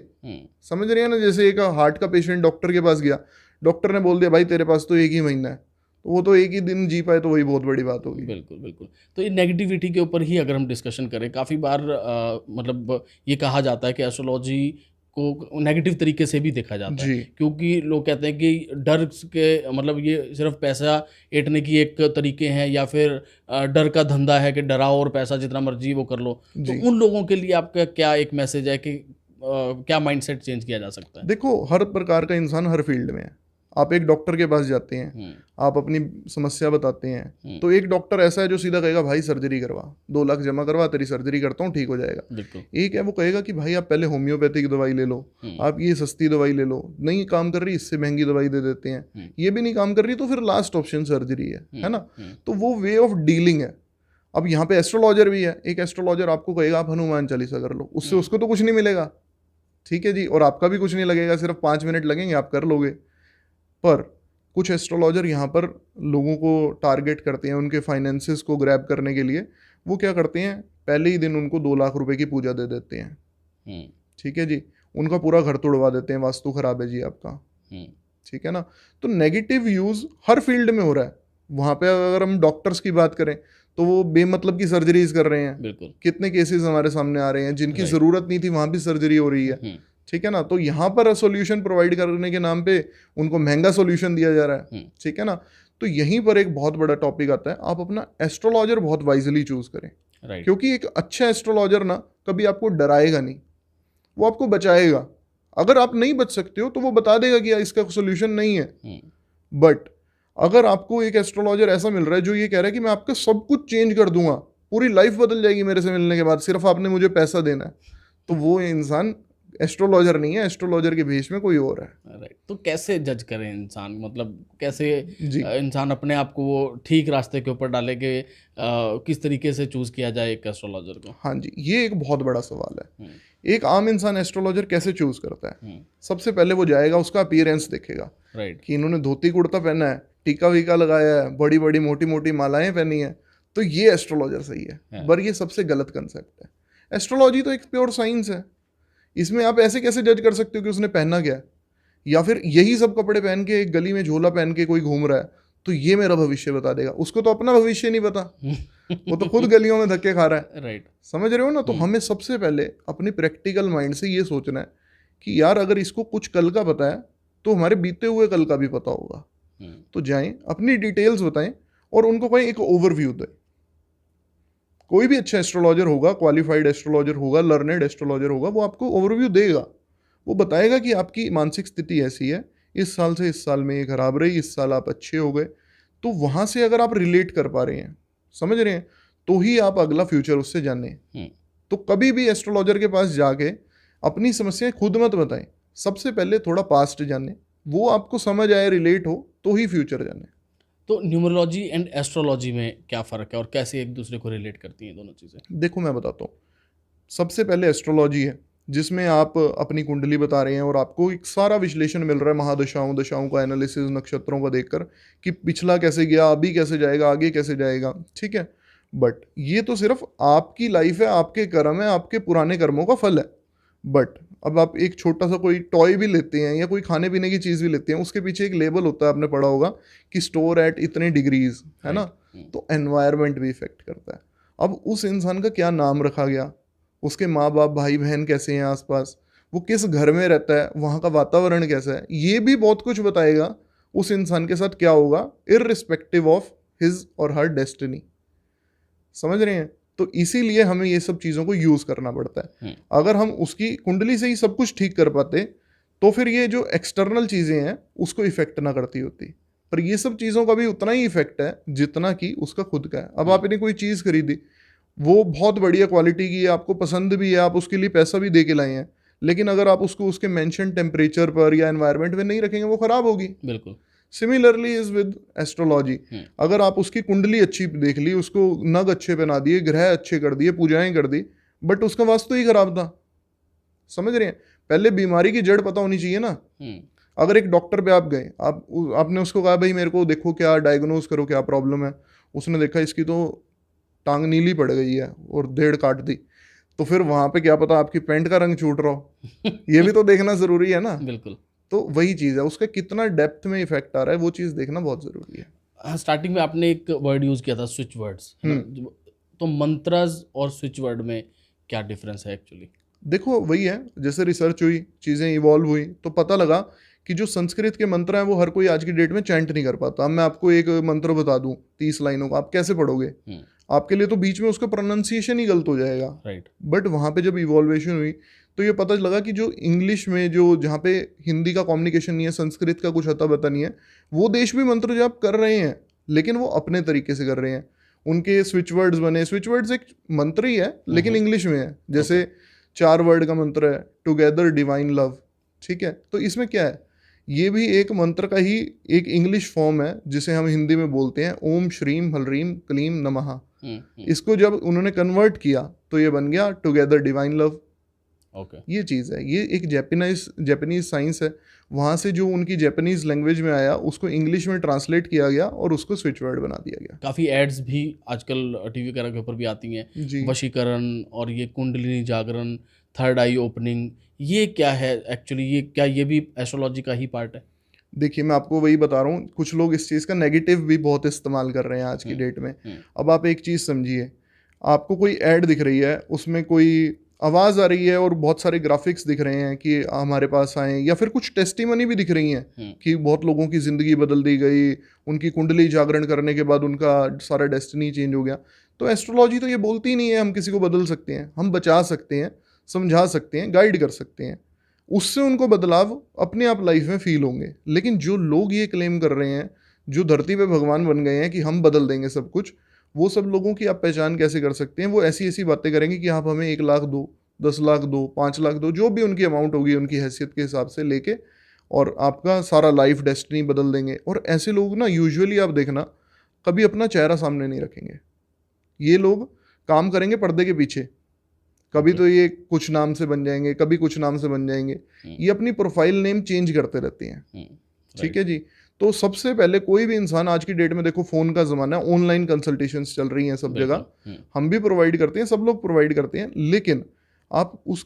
S1: समझ रहे हैं ना? जैसे एक हार्ट का पेशेंट डॉक्टर के पास गया, डॉक्टर ने बोल दिया भाई तेरे पास तो एक ही महीना है, तो वो तो एक ही दिन जी पाए तो वही बहुत बड़ी बात होगी।
S2: बिल्कुल बिल्कुल। तो ये नेगेटिविटी के ऊपर ही अगर हम डिस्कशन करें, काफ़ी बार मतलब ये कहा जाता है कि एस्ट्रोलॉजी को नेगेटिव तरीके से भी देखा जाता है, क्योंकि लोग कहते हैं कि डर के मतलब ये सिर्फ पैसा ऐंठने की एक तरीके हैं, या फिर डर का धंधा है कि डराओ और पैसा जितना मर्जी वो कर लो। तो उन लोगों के लिए आपका क्या एक मैसेज है कि क्या माइंडसेट चेंज किया जा सकता है?
S1: देखो, हर प्रकार का इंसान हर फील्ड में है। आप एक डॉक्टर के पास जाते हैं, आप अपनी समस्या बताते हैं, तो एक डॉक्टर ऐसा है जो सीधा कहेगा भाई सर्जरी करवा, 2 लाख जमा करवा, तेरी सर्जरी करता हूँ, ठीक हो जाएगा। एक है वो कहेगा कि भाई आप पहले होम्योपैथिक दवाई ले लो, आप ये सस्ती दवाई ले लो, नहीं काम कर रही इससे महंगी दवाई दे देते हैं, ये भी नहीं काम कर रही तो फिर लास्ट ऑप्शन सर्जरी है ना? तो वो वे ऑफ डीलिंग है। अब यहाँ पे एस्ट्रोलॉजर भी है, एक एस्ट्रोलॉजर आपको कहेगा आप हनुमान चालीसा कर लो, उससे उसको तो कुछ नहीं मिलेगा, ठीक है जी, और आपका भी कुछ नहीं लगेगा, सिर्फ 5 मिनट लगेंगे, आप कर लोगे। पर कुछ एस्ट्रोलॉजर यहाँ पर लोगों को टारगेट करते हैं, उनके फाइनेंसेस को ग्रैब करने के लिए वो क्या करते हैं, पहले ही दिन उनको 2 लाख रुपए की पूजा दे देते हैं। ठीक है जी, उनका पूरा घर तोड़वा देते हैं, वास्तु खराब है जी आपका। ठीक है ना? तो नेगेटिव यूज हर फील्ड में हो रहा है। वहाँ पे अगर हम डॉक्टर्स की बात करें तो वो बेमतलब की सर्जरीज कर रहे हैं।
S2: बिल्कुल।
S1: कितने केसेस हमारे सामने आ रहे हैं जिनकी जरूरत नहीं थी, वहाँ भी सर्जरी हो रही है। ठीक है ना? तो यहाँ पर सोल्यूशन प्रोवाइड करने के नाम पे उनको महंगा सोल्यूशन दिया जा रहा है। ठीक है ना? तो यहीं पर एक बहुत बड़ा टॉपिक आता है, आप अपना एस्ट्रोलॉजर बहुत वाइजली चूज करें। क्योंकि एक अच्छा एस्ट्रोलॉजर ना कभी आपको डराएगा नहीं, वो आपको बचाएगा। अगर आप नहीं बच सकते हो तो वो बता देगा कि इसका सोल्यूशन नहीं है। बट अगर आपको एक एस्ट्रोलॉजर ऐसा मिल रहा है जो ये कह रहा है कि मैं आपका सब कुछ चेंज कर दूंगा, पूरी लाइफ बदल जाएगी मेरे से मिलने के बाद, सिर्फ आपने मुझे पैसा देना है, तो वो इंसान एस्ट्रोलॉजर नहीं है, एस्ट्रोलॉजर के भेष में कोई और है।
S2: राइट, तो कैसे जज करें इंसान, मतलब कैसे
S1: जी
S2: इंसान अपने आप को वो ठीक रास्ते के ऊपर डाले कि किस तरीके से चूज किया जाए एक एस्ट्रोलॉजर को?
S1: हाँ जी, ये एक बहुत बड़ा सवाल है। एक आम इंसान एस्ट्रोलॉजर कैसे चूज करता है? सबसे पहले वो जाएगा, उसका अपीयरेंस देखेगा,
S2: राइट,
S1: कि इन्होंने धोती कुर्ता पहना है, टीका वीका लगाया है, बड़ी बड़ी मोटी मोटी मालाएं पहनी है, तो ये एस्ट्रोलॉजर सही है। पर ये सबसे गलत कंसेप्ट है। एस्ट्रोलॉजी तो एक प्योर साइंस है। इसमें आप ऐसे कैसे जज कर सकते हो कि उसने पहना क्या है? या फिर यही सब कपड़े पहन के एक गली में झोला पहन के कोई घूम रहा है तो ये मेरा भविष्य बता देगा? उसको तो अपना भविष्य नहीं पता, वो तो खुद गलियों में धक्के खा रहा है।
S2: राइट,
S1: समझ रहे हो ना? तो हमें सबसे पहले अपनी प्रैक्टिकल माइंड से ये सोचना है कि यार अगर इसको कुछ कल का पता है तो हमारे बीते हुए कल का भी पता होगा। तो जाएं, अपनी डिटेल्स बताएं और उनको कहीं एक ओवरव्यू दें। कोई भी अच्छा एस्ट्रोलॉजर होगा, क्वालिफाइड एस्ट्रोलॉजर होगा, लर्नेड एस्ट्रोलॉजर होगा, वो आपको ओवरव्यू देगा। वो बताएगा कि आपकी मानसिक स्थिति ऐसी है, इस साल से इस साल में ये खराब रही, इस साल आप अच्छे हो गए। तो वहाँ से अगर आप रिलेट कर पा रहे हैं, समझ रहे हैं, तो ही आप अगला फ्यूचर उससे जाने। तो कभी भी एस्ट्रोलॉजर के पास जाके अपनी समस्याएं खुद मत बताएं। सबसे पहले थोड़ा पास्ट जाने, वो आपको समझ आए, रिलेट हो, तो ही फ्यूचर जाने।
S2: तो न्यूमरोलॉजी एंड एस्ट्रोलॉजी में क्या फ़र्क है और कैसे एक दूसरे को रिलेट करती हैं दोनों चीज़ें?
S1: देखो मैं बताता हूँ। सबसे पहले एस्ट्रोलॉजी है, जिसमें आप अपनी कुंडली बता रहे हैं और आपको एक सारा विश्लेषण मिल रहा है, महादशाओं दशाओं का एनालिसिस, नक्षत्रों का देखकर कि पिछला कैसे गया, अभी कैसे जाएगा, आगे कैसे जाएगा, ठीक है। बट ये तो सिर्फ आपकी लाइफ है, आपके कर्म है, आपके पुराने कर्मों का फल है। बट अब आप एक छोटा सा कोई टॉय भी लेते हैं या कोई खाने पीने की चीज़ भी लेते हैं, उसके पीछे एक लेबल होता है, आपने पढ़ा होगा कि स्टोर एट इतने डिग्रीज, है ना? तो एनवायरनमेंट भी इफेक्ट करता है। अब उस इंसान का क्या नाम रखा गया, उसके माँ बाप भाई बहन कैसे हैं आसपास, वो किस घर में रहता है, वहाँ का वातावरण कैसा है, ये भी बहुत कुछ बताएगा उस इंसान के साथ क्या होगा, इररिस्पेक्टिव ऑफ हिज और हर डेस्टिनी। समझ रहे हैं? तो इसीलिए हमें ये सब चीज़ों को यूज़ करना पड़ता है। अगर हम उसकी कुंडली से ही सब कुछ ठीक कर पाते तो फिर ये जो एक्सटर्नल चीज़ें हैं उसको इफेक्ट ना करती होती। पर ये सब चीज़ों का भी उतना ही इफेक्ट है जितना कि उसका खुद का है। अब आपने कोई चीज़ खरीदी, वो बहुत बढ़िया क्वालिटी की है, आपको पसंद भी है, आप उसके लिए पैसा भी दे के लाए हैं, लेकिन अगर आप उसको उसके मेंशन टेम्परेचर पर या एनवायरनमेंट में नहीं रखेंगे, वो ख़राब होगी।
S2: बिल्कुल।
S1: Similarly is with astrology. अगर आप उसकी कुंडली अच्छी देख ली, उसको नग अच्छे बना दिए, ग्रह अच्छे कर दिए, पूजाएं कर दी, बट उसका वास्तु ही खराब था। समझ रहे हैं? पहले बीमारी की जड़ पता होनी चाहिए ना। अगर एक डॉक्टर पे आप गए, आपने उसको कहा भाई मेरे को देखो क्या डायग्नोज करो, क्या प्रॉब्लम है, उसने देखा इसकी तो टांग नीली पड़ गई है और देड़ काट दी, तो फिर वहां पे क्या पता आपकी पैंट का रंग छूट रहा हो। ये भी तो देखना जरूरी है ना।
S2: बिल्कुल।
S1: तो वही चीज़ है, उसका कितना डेप्थ में इफेक्ट आ रहा है वो चीज़ देखना बहुत ज़रूरी है।
S2: स्टार्टिंग में आपने एक वर्ड यूज़ किया था, स्विच वर्ड्स, तो मंत्रज और स्विच वर्ड में क्या डिफरेंस है एक्चुअली?
S1: देखो वही है, जैसे रिसर्च हुई, चीज़ें इवॉल्व हुई, तो पता लगा कि जो संस्कृत के मंत्र हैं वो हर कोई आज की डेट में चैंट नहीं कर पाता। अब मैं आपको एक मंत्र बता दूं 30 लाइनों का, आप कैसे पढ़ोगे? आपके लिए तो बीच में उसका प्रोनाउंसिएशन ही गलत हो जाएगा।
S2: राइट।
S1: बट वहाँ पे जब इवॉल्वेशन हुई तो ये पता लगा कि जो इंग्लिश में जो जहाँ पे हिंदी का कम्युनिकेशन नहीं है, संस्कृत का कुछ अता पता नहीं है, वो देश भी मंत्र जाप कर रहे हैं, लेकिन वो अपने तरीके से कर रहे हैं। उनके स्विच वर्ड्स बने, स्विच वर्ड्स एक मंत्र ही है लेकिन इंग्लिश में है। जैसे 4 वर्ड का मंत्र है, टुगेदर डिवाइन लव, ठीक है। तो इसमें क्या है, ये भी एक मंत्र का ही एक इंग्लिश फॉर्म है जिसे हम हिंदी में बोलते हैं ओम श्रीम हलरीम क्लीम नमः। इसको जब उन्होंने कन्वर्ट किया तो ये बन गया टुगेदर डिवाइन लव। ये चीज़ है, ये एक जापानीज साइंस है। वहाँ से जो उनकी जापानीज लैंग्वेज में आया उसको इंग्लिश में ट्रांसलेट किया गया और उसको स्विच वर्ड बना दिया गया।
S2: काफ़ी एड्स भी आजकल टीवी वगैरह के ऊपर भी आती हैं, वशीकरण और ये कुंडलिनी जागरण, थर्ड आई ओपनिंग, ये क्या है एक्चुअली? ये क्या ये भी एस्ट्रोलॉजी का ही पार्ट है?
S1: देखिए मैं आपको वही बता रहा हूँ, कुछ लोग इस चीज़ का नेगेटिव भी बहुत इस्तेमाल कर रहे हैं आज की डेट में। अब आप एक चीज़ समझिए, आपको कोई ऐड दिख रही है, उसमें कोई आवाज़ आ रही है और बहुत सारे ग्राफिक्स दिख रहे हैं कि हमारे पास आएँ, या फिर कुछ टेस्टिमनी भी दिख रही हैं कि बहुत लोगों की ज़िंदगी बदल दी गई, उनकी कुंडली जागरण करने के बाद उनका सारा डेस्टिनी चेंज हो गया। तो एस्ट्रोलॉजी तो ये बोलती ही नहीं है हम किसी को बदल सकते हैं। हम बचा सकते हैं, समझा सकते हैं, गाइड कर सकते हैं, उससे उनको बदलाव अपने आप लाइफ में फील होंगे। लेकिन जो लोग ये क्लेम कर रहे हैं, जो धरती पे भगवान बन गए हैं कि हम बदल देंगे सब कुछ, वो सब लोगों की आप पहचान कैसे कर सकते हैं? वो ऐसी ऐसी बातें करेंगे कि आप हमें 1 लाख दो, 10 लाख दो, 5 लाख दो, जो भी उनकी अमाउंट होगी उनकी हैसियत के हिसाब से लेके, और आपका सारा लाइफ डेस्टिनी बदल देंगे। और ऐसे लोग ना यूजुअली आप देखना कभी अपना चेहरा सामने नहीं रखेंगे। ये लोग काम करेंगे पर्दे के पीछे, कभी तो ये कुछ नाम से बन जाएंगे, कभी कुछ नाम से बन जाएंगे, ये अपनी प्रोफाइल नेम चेंज करते रहते हैं। ठीक है जी। तो सबसे पहले कोई भी इंसान आज की डेट में, देखो फ़ोन का ज़माना है, ऑनलाइन कंसल्टेशंस चल रही हैं सब जगह, हम भी प्रोवाइड करते हैं, सब लोग प्रोवाइड करते हैं, लेकिन आप उस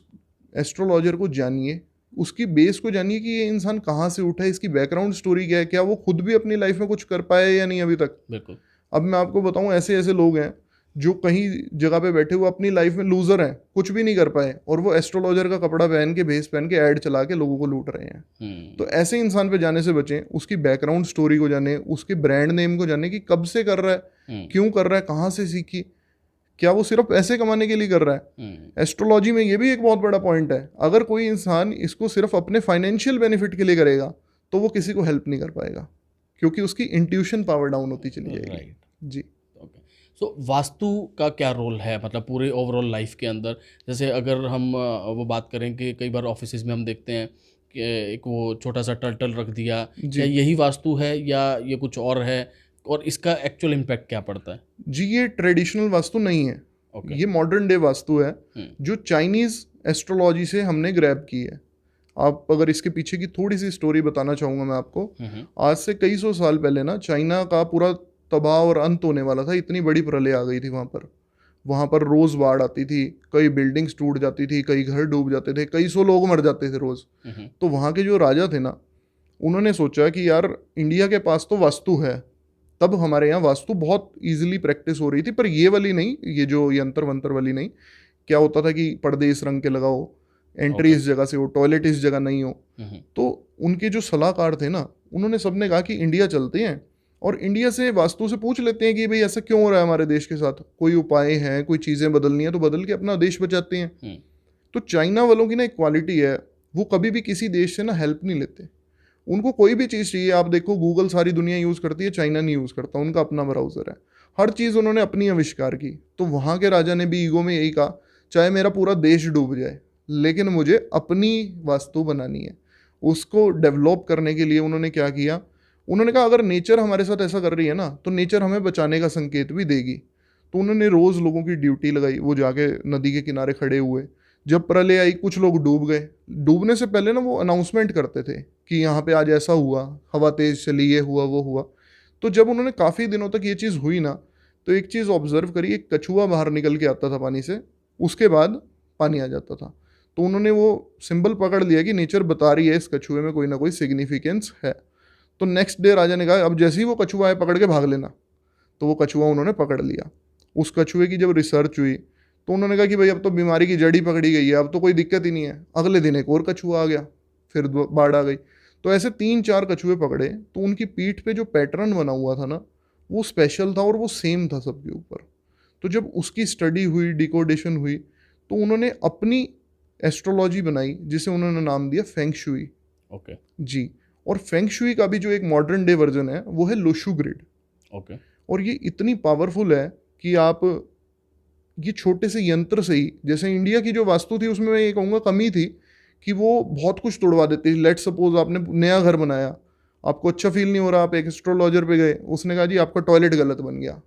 S1: एस्ट्रोलॉजर को जानिए, उसकी बेस को जानिए कि ये इंसान कहाँ से उठा है, इसकी बैकग्राउंड स्टोरी क्या है, क्या वो खुद भी अपनी लाइफ में कुछ कर पाया या नहीं अभी तक।
S2: बिल्कुल।
S1: अब मैं आपको बताऊं, ऐसे ऐसे लोग हैं जो कहीं जगह पे बैठे हुए अपनी लाइफ में लूजर हैं, कुछ भी नहीं कर पाए, और वो एस्ट्रोलॉजर का कपड़ा पहन के, भेस पहन के, ऐड चला के लोगों को लूट रहे हैं। तो ऐसे इंसान पे जाने से बचें, उसकी बैकग्राउंड स्टोरी को जाने, उसके ब्रांड नेम को जाने कि कब से कर रहा है, क्यों कर रहा है, कहाँ से सीखी, क्या वो सिर्फ पैसे कमाने के लिए कर रहा है। एस्ट्रोलॉजी में ये भी एक बहुत बड़ा पॉइंट है, अगर कोई इंसान इसको सिर्फ अपने फाइनेंशियल बेनिफिट के लिए करेगा तो वो किसी को हेल्प नहीं कर पाएगा, क्योंकि उसकी इंट्यूशन पावर डाउन होती चली जाएगी। जी।
S2: सो वास्तु का क्या रोल है, मतलब पूरे ओवरऑल लाइफ के अंदर? जैसे अगर हम वो बात करें कि कई बार ऑफिस में हम देखते हैं कि एक वो छोटा सा टर्टल रख दिया, क्या यही वास्तु है या ये कुछ और है, और इसका एक्चुअल इम्पैक्ट क्या पड़ता है?
S1: जी, ये ट्रेडिशनल वास्तु नहीं है। ये मॉडर्न डे वास्तु है जो चाइनीज एस्ट्रोलॉजी से हमने ग्रैब की है। आप अगर इसके पीछे की थोड़ी सी स्टोरी बताना चाहूँगा मैं आपको। आज से कई सौ साल पहले ना चाइना का पूरा तबाह और अंत होने वाला था, इतनी बड़ी प्रलय आ गई थी वहाँ पर रोज़ बाढ़ आती थी, कई बिल्डिंग्स टूट जाती थी, कई घर डूब जाते थे, कई सौ लोग मर जाते थे रोज़। तो वहाँ के जो राजा थे ना, उन्होंने सोचा कि यार इंडिया के पास तो वास्तु है, तब हमारे यहाँ वास्तु बहुत ईजिली प्रैक्टिस हो रही थी, पर ये वाली नहीं, ये जो यंत्र वंत्र वाली नहीं। क्या होता था कि पर्दे इस रंग के लगाओ, एंट्री इस जगह से हो, टॉयलेट इस जगह नहीं हो। तो उनके जो सलाहकार थे ना, उन्होंने सबने कहा कि इंडिया चलते हैं और इंडिया से वास्तु से पूछ लेते हैं कि भाई ऐसा क्यों हो रहा है हमारे देश के साथ, कोई उपाय हैं, कोई चीज़ें बदलनी है तो बदल के अपना देश बचाते हैं। तो चाइना वालों की ना एक क्वालिटी है, वो कभी भी किसी देश से ना हेल्प नहीं लेते। उनको कोई भी चीज़ चाहिए, आप देखो गूगल सारी दुनिया यूज़ करती है, चाइना नहीं यूज़ करता, उनका अपना ब्राउज़र है, हर चीज़ उन्होंने अपनी आविष्कार की। तो वहाँ के राजा ने भी ईगो में यही कहा, चाहे मेरा पूरा देश डूब जाए लेकिन मुझे अपनी वास्तु बनानी है। उसको डेवलप करने के लिए उन्होंने क्या किया, उन्होंने कहा अगर नेचर हमारे साथ ऐसा कर रही है ना, तो नेचर हमें बचाने का संकेत भी देगी। तो उन्होंने रोज़ लोगों की ड्यूटी लगाई, वो जाके नदी के किनारे खड़े हुए, जब प्रलय आई कुछ लोग डूब गए, डूबने से पहले ना वो अनाउंसमेंट करते थे कि यहाँ पे आज ऐसा हुआ, हवा तेज़ चली, ये हुआ वो हुआ। तो जब उन्होंने काफ़ी दिनों तक ये चीज़ हुई ना, तो एक चीज़ ऑब्जर्व करी, एक कछुआ बाहर निकल के आता था पानी से, उसके बाद पानी आ जाता था। तो उन्होंने वो सिंबल पकड़ लिया कि नेचर बता रही है इस कछुए में कोई ना कोई सिग्निफिकेंस है। तो नेक्स्ट डे राजा ने कहा अब जैसे ही वो कछुआ है पकड़ के भाग लेना। तो वो कछुआ उन्होंने पकड़ लिया। उस कछुए की जब रिसर्च हुई तो उन्होंने कहा कि भाई अब तो बीमारी की जड़ ही पकड़ी गई है, अब तो कोई दिक्कत ही नहीं है। अगले दिन एक और कछुआ आ गया, फिर बाढ़ आ गई। तो ऐसे 3-4 कछुए पकड़े, तो उनकी पीठ पे जो पैटर्न बना हुआ था ना, वो स्पेशल था और वो सेम था सबके ऊपर। तो जब उसकी स्टडी हुई, डिकोडेशन हुई, तो उन्होंने अपनी एस्ट्रोलॉजी बनाई जिसे उन्होंने नाम दिया फेंग शुई।
S2: ओके
S1: जी। और फेंग शुई का भी जो एक मॉडर्न डे वर्जन है वो है लोशु ग्रिड।
S2: ओके।
S1: और ये इतनी पावरफुल है कि आप ये छोटे से यंत्र से ही, जैसे इंडिया की जो वास्तु थी उसमें मैं ये कहूँगा कमी थी कि वो बहुत कुछ तोड़वा देती थी। लेट सपोज आपने नया घर बनाया, आपको अच्छा फील नहीं हो रहा, आप एक एस्ट्रोलॉजर पे गए, उसने कहा जी आपका टॉयलेट गलत बन गया,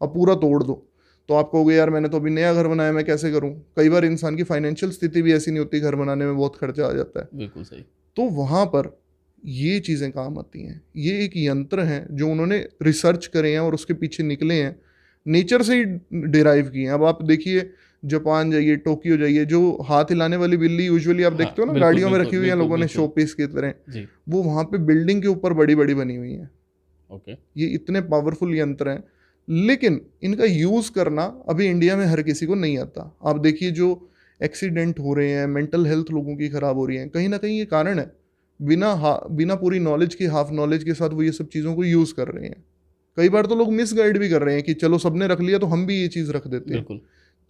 S1: अब पूरा तोड़ दो। तो आप कहोगे यार मैंने तो अभी नया घर बनाया, मैं कैसे करूं। कई बार इंसान की फाइनेंशियल स्थिति भी ऐसी नहीं होती, घर बनाने में बहुत खर्चा आ जाता है।
S2: बिल्कुल सही।
S1: तो वहाँ पर ये चीज़ें काम आती हैं। ये एक यंत्र हैं जो उन्होंने रिसर्च करे हैं और उसके पीछे निकले हैं, नेचर से ही डिराइव किए हैं। अब आप देखिए जापान जाइए, टोक्यो जाइए, जो हाथ हिलाने वाली बिल्ली यूजुअली आप देखते हो ना गाड़ियों में रखी हुई है लोगों ने शो पीस की तरह, वो वहाँ पे बिल्डिंग के ऊपर बड़ी बड़ी बनी हुई हैं।
S2: ओके।
S1: ये इतने पावरफुल यंत्र हैं, लेकिन इनका यूज़ करना अभी इंडिया में हर किसी को नहीं आता। आप देखिए जो एक्सीडेंट हो रहे हैं, मेंटल हेल्थ लोगों की ख़राब हो रही है, कहीं ना कहीं ये कारण है। बिना पूरी नॉलेज की, हाफ नॉलेज के साथ वो ये सब चीज़ों को यूज़ कर रहे हैं। कई बार तो लोग मिसगाइड भी कर रहे हैं कि चलो सबने रख लिया तो हम भी ये चीज़ रख देते हैं।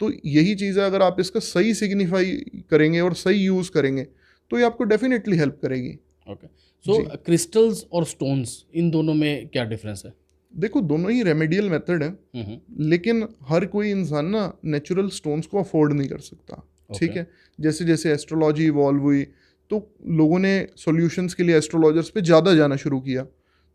S1: तो यही चीज़ है, अगर आप इसका सही सिग्निफाई करेंगे और सही यूज़ करेंगे तो ये आपको डेफिनेटली हेल्प करेगी।
S2: ओके। सो क्रिस्टल्स और स्टोन्स, इन दोनों में क्या डिफरेंस है?
S1: देखो दोनों ही रेमेडियल मेथड है, लेकिन हर कोई इंसान ना नेचुरल स्टोन्स को अफोर्ड नहीं कर सकता। ठीक है। जैसे जैसे एस्ट्रोलॉजी इवॉल्व हुई तो लोगों ने सॉल्यूशंस के लिए एस्ट्रोलॉजर्स पे ज़्यादा जाना शुरू किया।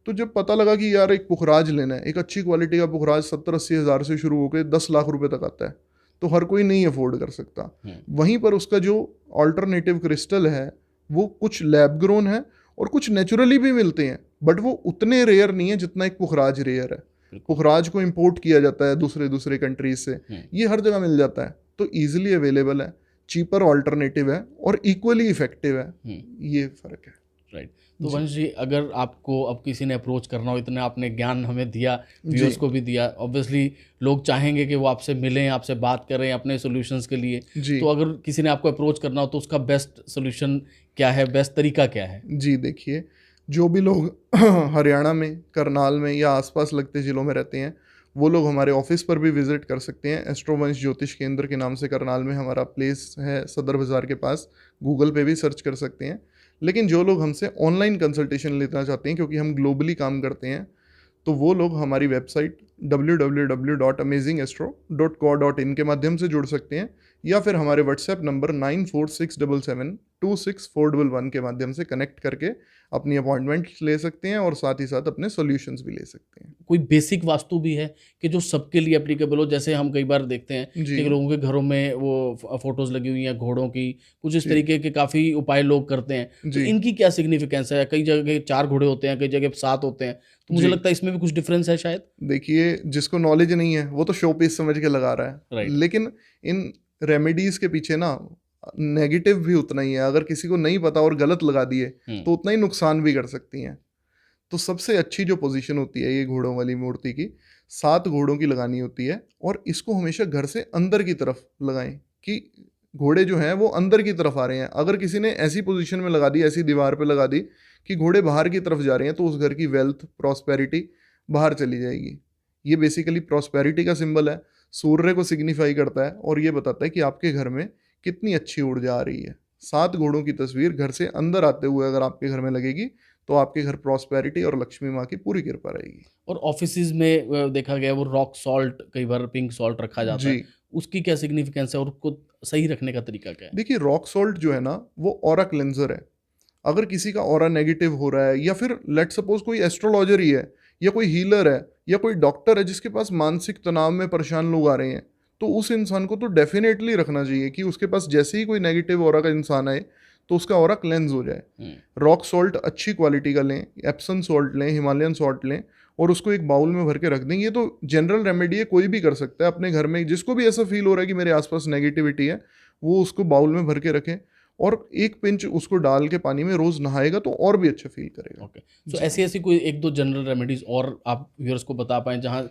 S1: तो जब पता लगा कि यार एक पुखराज लेना है, एक अच्छी क्वालिटी का पुखराज 70-80 हज़ार से शुरू होकर 10 लाख रुपए तक आता है, तो हर कोई नहीं अफोर्ड कर सकता। वहीं पर उसका जो अल्टरनेटिव क्रिस्टल है वो कुछ लैब ग्रोन है और कुछ नेचुरली भी मिलते हैं, बट वो उतने रेयर नहीं है जितना एक पुखराज रेयर है। पुखराज को इंपोर्ट किया जाता है दूसरे कंट्रीज से, ये हर जगह मिल जाता है, तो ईजिली अवेलेबल है, चीपर ऑल्टरनेटिव है और इक्वली इफेक्टिव है। ये फर्क है।
S2: राइट। तो वंश जी, अगर आपको अब किसी ने अप्रोच करना हो, इतना आपने ज्ञान हमें दिया, व्यूअर्स को भी दिया, ऑब्वियसली लोग चाहेंगे कि वो आपसे मिलें, आपसे बात करें अपने सॉल्यूशंस के लिए, तो अगर किसी ने आपको अप्रोच करना हो तो उसका बेस्ट सॉल्यूशन क्या है, बेस्ट तरीका क्या है?
S1: जी देखिए, जो भी लोग हरियाणा में, करनाल में या आसपास लगते ज़िलों में रहते हैं, वो लोग हमारे ऑफिस पर भी विजिट कर सकते हैं। एस्ट्रोवंश ज्योतिष केंद्र के नाम से करनाल में हमारा प्लेस है, सदर बाज़ार के पास। गूगल पे भी सर्च कर सकते हैं। लेकिन जो लोग हमसे ऑनलाइन कंसल्टेशन लेना चाहते हैं, क्योंकि हम ग्लोबली काम करते हैं, तो वो लोग हमारी वेबसाइट www.amazingastro.co.in के माध्यम से जुड़ सकते हैं, या फिर हमारे व्हाट्सएप नंबर 9467726411 के माध्यम से कनेक्ट करके अपनी अपॉइंटमेंट ले सकते हैं और साथ ही साथ अपने सॉल्यूशंस भी ले सकते हैं।
S2: कोई बेसिक वास्तु भी है कि जो सबके लिए एप्लीकेबल हो? जैसे हम कई बार देखते हैं कि लोगों के घरों में वो फोटोज लगी हुई हैं घोड़ों की, कुछ इस तरीके के काफ़ी उपाय लोग करते हैं, तो इनकी क्या सिग्निफिकेंस है? कई जगह 4 घोड़े होते हैं, कई जगह 7 होते हैं, तो मुझे लगता है इसमें भी कुछ डिफरेंस है शायद।
S1: देखिए, जिसको नॉलेज नहीं है वो तो शो पीस समझ के लगा रहा है, लेकिन इन रेमेडीज के पीछे ना नेगेटिव भी उतना ही है। अगर किसी को नहीं पता और गलत लगा दिए तो उतना ही नुकसान भी कर सकती हैं। तो सबसे अच्छी जो पोजीशन होती है ये घोड़ों वाली मूर्ति की, 7 घोड़ों की लगानी होती है, और इसको हमेशा घर से अंदर की तरफ लगाएं कि घोड़े जो हैं वो अंदर की तरफ आ रहे हैं। अगर किसी ने ऐसी पोजीशन में लगा दी, ऐसी दीवार पे लगा दी कि घोड़े बाहर की तरफ जा रहे हैं, तो उस घर की वेल्थ, प्रॉस्पेरिटी बाहर चली जाएगी। ये बेसिकली प्रॉस्पेरिटी का सिंबल है, सूर्य को सिग्निफाई करता है और ये बताता है कि आपके घर में कितनी अच्छी ऊर्जा आ रही है। 7 घोड़ों की तस्वीर घर से अंदर आते हुए अगर आपके घर में लगेगी तो आपके घर प्रॉस्पेरिटी और लक्ष्मी माँ की पूरी कृपा रहेगी।
S2: और ऑफिसेज में देखा गया वो रॉक सॉल्ट, कई बार पिंक सॉल्ट रखा जाता है, उसकी क्या सिग्निफिकेंस है और उसको सही रखने का तरीका क्या है?
S1: देखिए, रॉक सॉल्ट जो है ना वो ऑरा क्लेंजर है। अगर किसी का ऑरा नेगेटिव हो रहा है, या फिर लेट सपोज कोई एस्ट्रोलॉजर ही है, या कोई हीलर है, या कोई डॉक्टर है जिसके पास मानसिक तनाव में परेशान लोग आ रहे हैं, तो उस इंसान को तो डेफिनेटली रखना चाहिए कि उसके पास जैसे ही कोई नेगेटिव ऑरा का इंसान आए तो उसका ऑरा क्लेंज हो जाए। रॉक सॉल्ट अच्छी क्वालिटी का लें, एप्सम सॉल्ट लें, हिमालयन सॉल्ट लें और उसको एक बाउल में भर के रख दें। ये तो जनरल रेमेडी है, कोई भी कर सकता है अपने घर में। जिसको भी ऐसा फील हो रहा है कि मेरे आसपास नेगेटिविटी है, वो उसको बाउल में भर के रखें और 1 पिंच उसको डाल के पानी में रोज नहाएगा तो और भी अच्छा फील करेगा।
S2: ओके, सो ऐसी कोई 1-2 जनरल रेमेडीज और आप व्यूअर्स को बता पाएं जहां,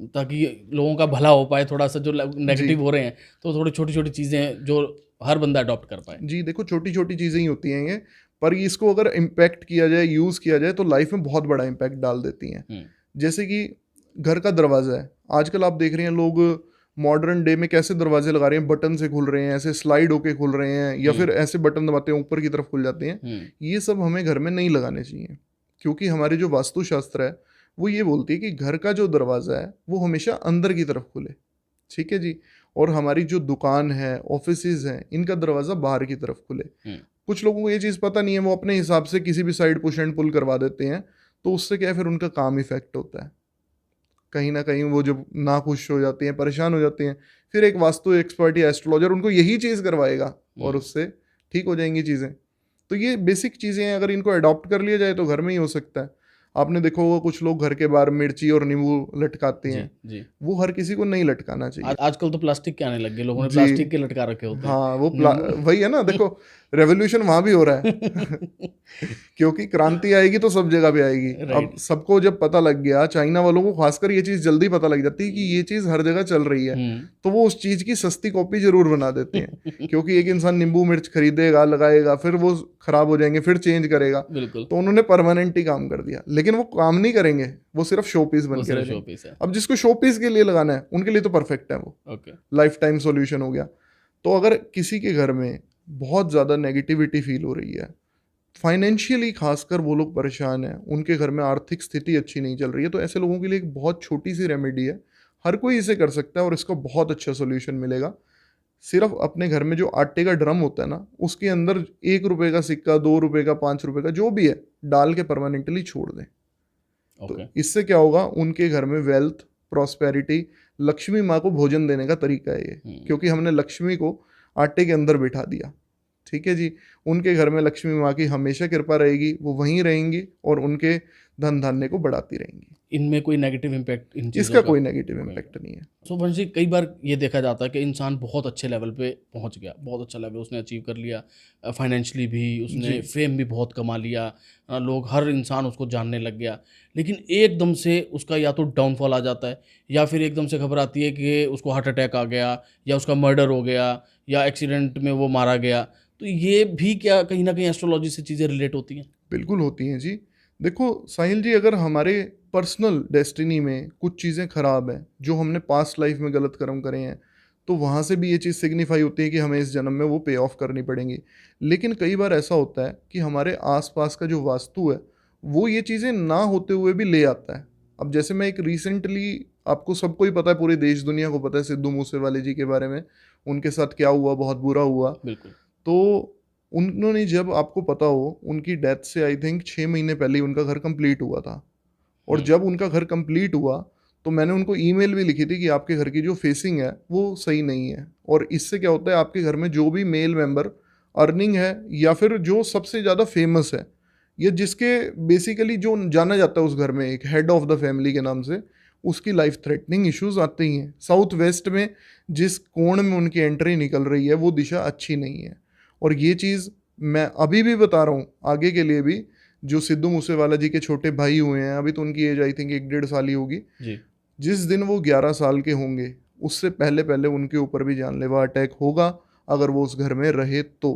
S2: ताकि लोगों का भला हो पाए, थोड़ा सा जो नेगेटिव हो रहे हैं, तो थोड़ी छोटी छोटी चीज़ें जो हर बंदा अडॉप्ट कर पाए।
S1: जी देखो, छोटी छोटी चीज़ें ही होती हैं ये, पर इसको अगर इम्पैक्ट किया जाए, यूज़ किया जाए, तो लाइफ में बहुत बड़ा इम्पैक्ट डाल देती हैं। जैसे कि घर का दरवाज़ा है, आजकल आप देख रहे हैं लोग मॉडर्न डे में कैसे दरवाजे लगा रहे हैं, बटन से खुल रहे हैं, ऐसे स्लाइड होके खुल रहे हैं, या फिर ऐसे बटन दबाते हैं ऊपर की तरफ खुल जाते हैं। ये सब हमें घर में नहीं लगाने चाहिए, क्योंकि हमारी जो वास्तुशास्त्र है वो ये बोलती है कि घर का जो दरवाज़ा है वो हमेशा अंदर की तरफ खुले। ठीक है जी। और हमारी जो दुकान है, ऑफिसेज हैं, इनका दरवाज़ा बाहर की तरफ खुले। कुछ लोगों को ये चीज़ पता नहीं है, वो अपने हिसाब से किसी भी साइड पुश एंड पुल करवा देते हैं, तो उससे क्या है, फिर उनका काम इफेक्ट होता है। कहीं ना कहीं वो जब ना खुश हो जाते हैं, परेशान हो जाते हैं, फिर एक वास्तु एक्सपर्ट या एस्ट्रोलॉजर उनको यही चीज़ करवाएगा और उससे ठीक हो जाएंगी चीज़ें। तो ये बेसिक चीज़ें हैं, अगर इनको अडॉप्ट कर लिया जाए तो घर में ही हो सकता है। आपने देखो होगा कुछ लोग घर के बाहर मिर्ची और नींबू लटकाते हैं।
S2: जी।
S1: वो हर किसी को नहीं लटकाना चाहिए।
S2: आजकल तो प्लास्टिक के आने लग गए, लोगों ने प्लास्टिक के लटका रखे होते हैं।
S1: हाँ, वो वही है ना, देखो रेवोल्यूशन वहां भी हो रहा है क्योंकि क्रांति आएगी तो सब जगह भी आएगी। अब सबको जब पता लग गया, चाइना वालों को खासकर ये चीज जल्दी पता लग जाती है कि ये चीज हर जगह चल रही है, तो वो उस चीज की सस्ती कॉपी जरूर बना देते हैं क्योंकि एक इंसान नींबू मिर्च खरीदेगा, लगाएगा, फिर वो खराब हो जाएंगे, फिर चेंज करेगा। तो उन्होंने परमानेंट ही काम कर दिया, लेकिन वो काम नहीं करेंगे, वो सिर्फ शो पीस बन के रहेंगे। अब जिसको शो पीस के लिए लगाना है उनके लिए तो परफेक्ट है, वो लाइफ टाइम सॉल्यूशन हो गया। तो अगर किसी के घर में बहुत ज़्यादा नेगेटिविटी फील हो रही है, फाइनेंशियली खासकर वो लोग परेशान हैं, उनके घर में आर्थिक स्थिति अच्छी नहीं चल रही है, तो ऐसे लोगों के लिए एक बहुत छोटी सी रेमेडी है, हर कोई इसे कर सकता है और इसका बहुत अच्छा सोल्यूशन मिलेगा। सिर्फ अपने घर में जो आटे का ड्रम होता है ना, उसके अंदर 1 रुपए का सिक्का, 2 रुपए का, 5 रुपए का, जो भी है, डाल के परमानेंटली छोड़ दें। तो इससे क्या होगा, उनके घर में वेल्थ, प्रॉस्पेरिटी, लक्ष्मी माँ को भोजन देने का तरीका है ये, क्योंकि हमने लक्ष्मी को आटे के अंदर बिठा दिया। ठीक है जी, उनके घर में लक्ष्मी माँ की हमेशा कृपा रहेगी, वो वहीं रहेंगी और उनके धन धान्य को बढ़ाती रहेंगी।
S2: इनमें कोई नेगेटिव इम्पैक्ट इन चीज़ों
S1: इसका कोई नेगेटिव इम्पैक्ट नहीं है।
S2: सो वंश जी, कई बार ये देखा जाता है कि इंसान बहुत अच्छे लेवल पे पहुंच गया, बहुत अच्छा लेवल उसने अचीव कर लिया, फाइनेंशियली भी उसने फेम भी बहुत कमा लिया, लोग, हर इंसान उसको जानने लग गया, लेकिन एकदम से उसका या तो डाउनफॉल आ जाता है, या फिर एकदम से खबर आती है कि उसको हार्ट अटैक आ गया, या उसका मर्डर हो गया, या एक्सीडेंट में वो मारा गया। तो ये भी क्या कहीं ना कहीं एस्ट्रोलॉजी से चीज़ें रिलेट होती हैं?
S1: बिल्कुल होती हैं जी। देखो साहिल जी, अगर हमारे पर्सनल डेस्टिनी में कुछ चीज़ें खराब हैं, जो हमने पास्ट लाइफ में गलत कर्म करे हैं, तो वहाँ से भी ये चीज़ सिग्निफाई होती है कि हमें इस जन्म में वो पे ऑफ करनी पड़ेंगी। लेकिन कई बार ऐसा होता है कि हमारे आसपास का जो वास्तु है, वो ये चीज़ें ना होते हुए भी ले आता है। अब जैसे मैं एक रिसेंटली, आपको सबको ही पता है, पूरी देश दुनिया को पता है सिद्धू मूसेवाले जी के बारे में, उनके साथ क्या हुआ, बहुत बुरा हुआ।
S2: बिल्कुल।
S1: तो उन्होंने, जब आपको पता हो, उनकी डेथ से आई थिंक 6 महीने पहले ही उनका घर कंप्लीट हुआ था। और जब उनका घर कंप्लीट हुआ तो मैंने उनको ईमेल भी लिखी थी कि आपके घर की जो फेसिंग है वो सही नहीं है, और इससे क्या होता है, आपके घर में जो भी मेल मेंबर अर्निंग है, या फिर जो सबसे ज़्यादा फेमस है, या जिसके बेसिकली जो जाना जाता है उस घर में एक हेड ऑफ द फैमिली के नाम से, उसकी लाइफ थ्रेटनिंग इश्यूज आते ही हैं। साउथ वेस्ट में जिस कोण में उनकी एंट्री निकल रही है, वो दिशा अच्छी नहीं है। और ये चीज़ मैं अभी भी बता रहा हूँ, आगे के लिए भी, जो सिद्धू मूसेवाला जी के छोटे भाई हुए हैं, अभी तो उनकी एज आई थिंक 1-1.5 साल ही होगी
S2: जी।
S1: जिस दिन वो 11 साल के होंगे, उससे पहले पहले उनके ऊपर भी जानलेवा अटैक होगा, अगर वो उस घर में रहे तो।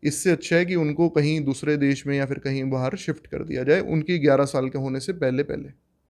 S1: इससे अच्छा है कि उनको कहीं दूसरे देश में या फिर कहीं बाहर शिफ्ट कर दिया जाए, उनकी 11 साल के होने से पहले पहले।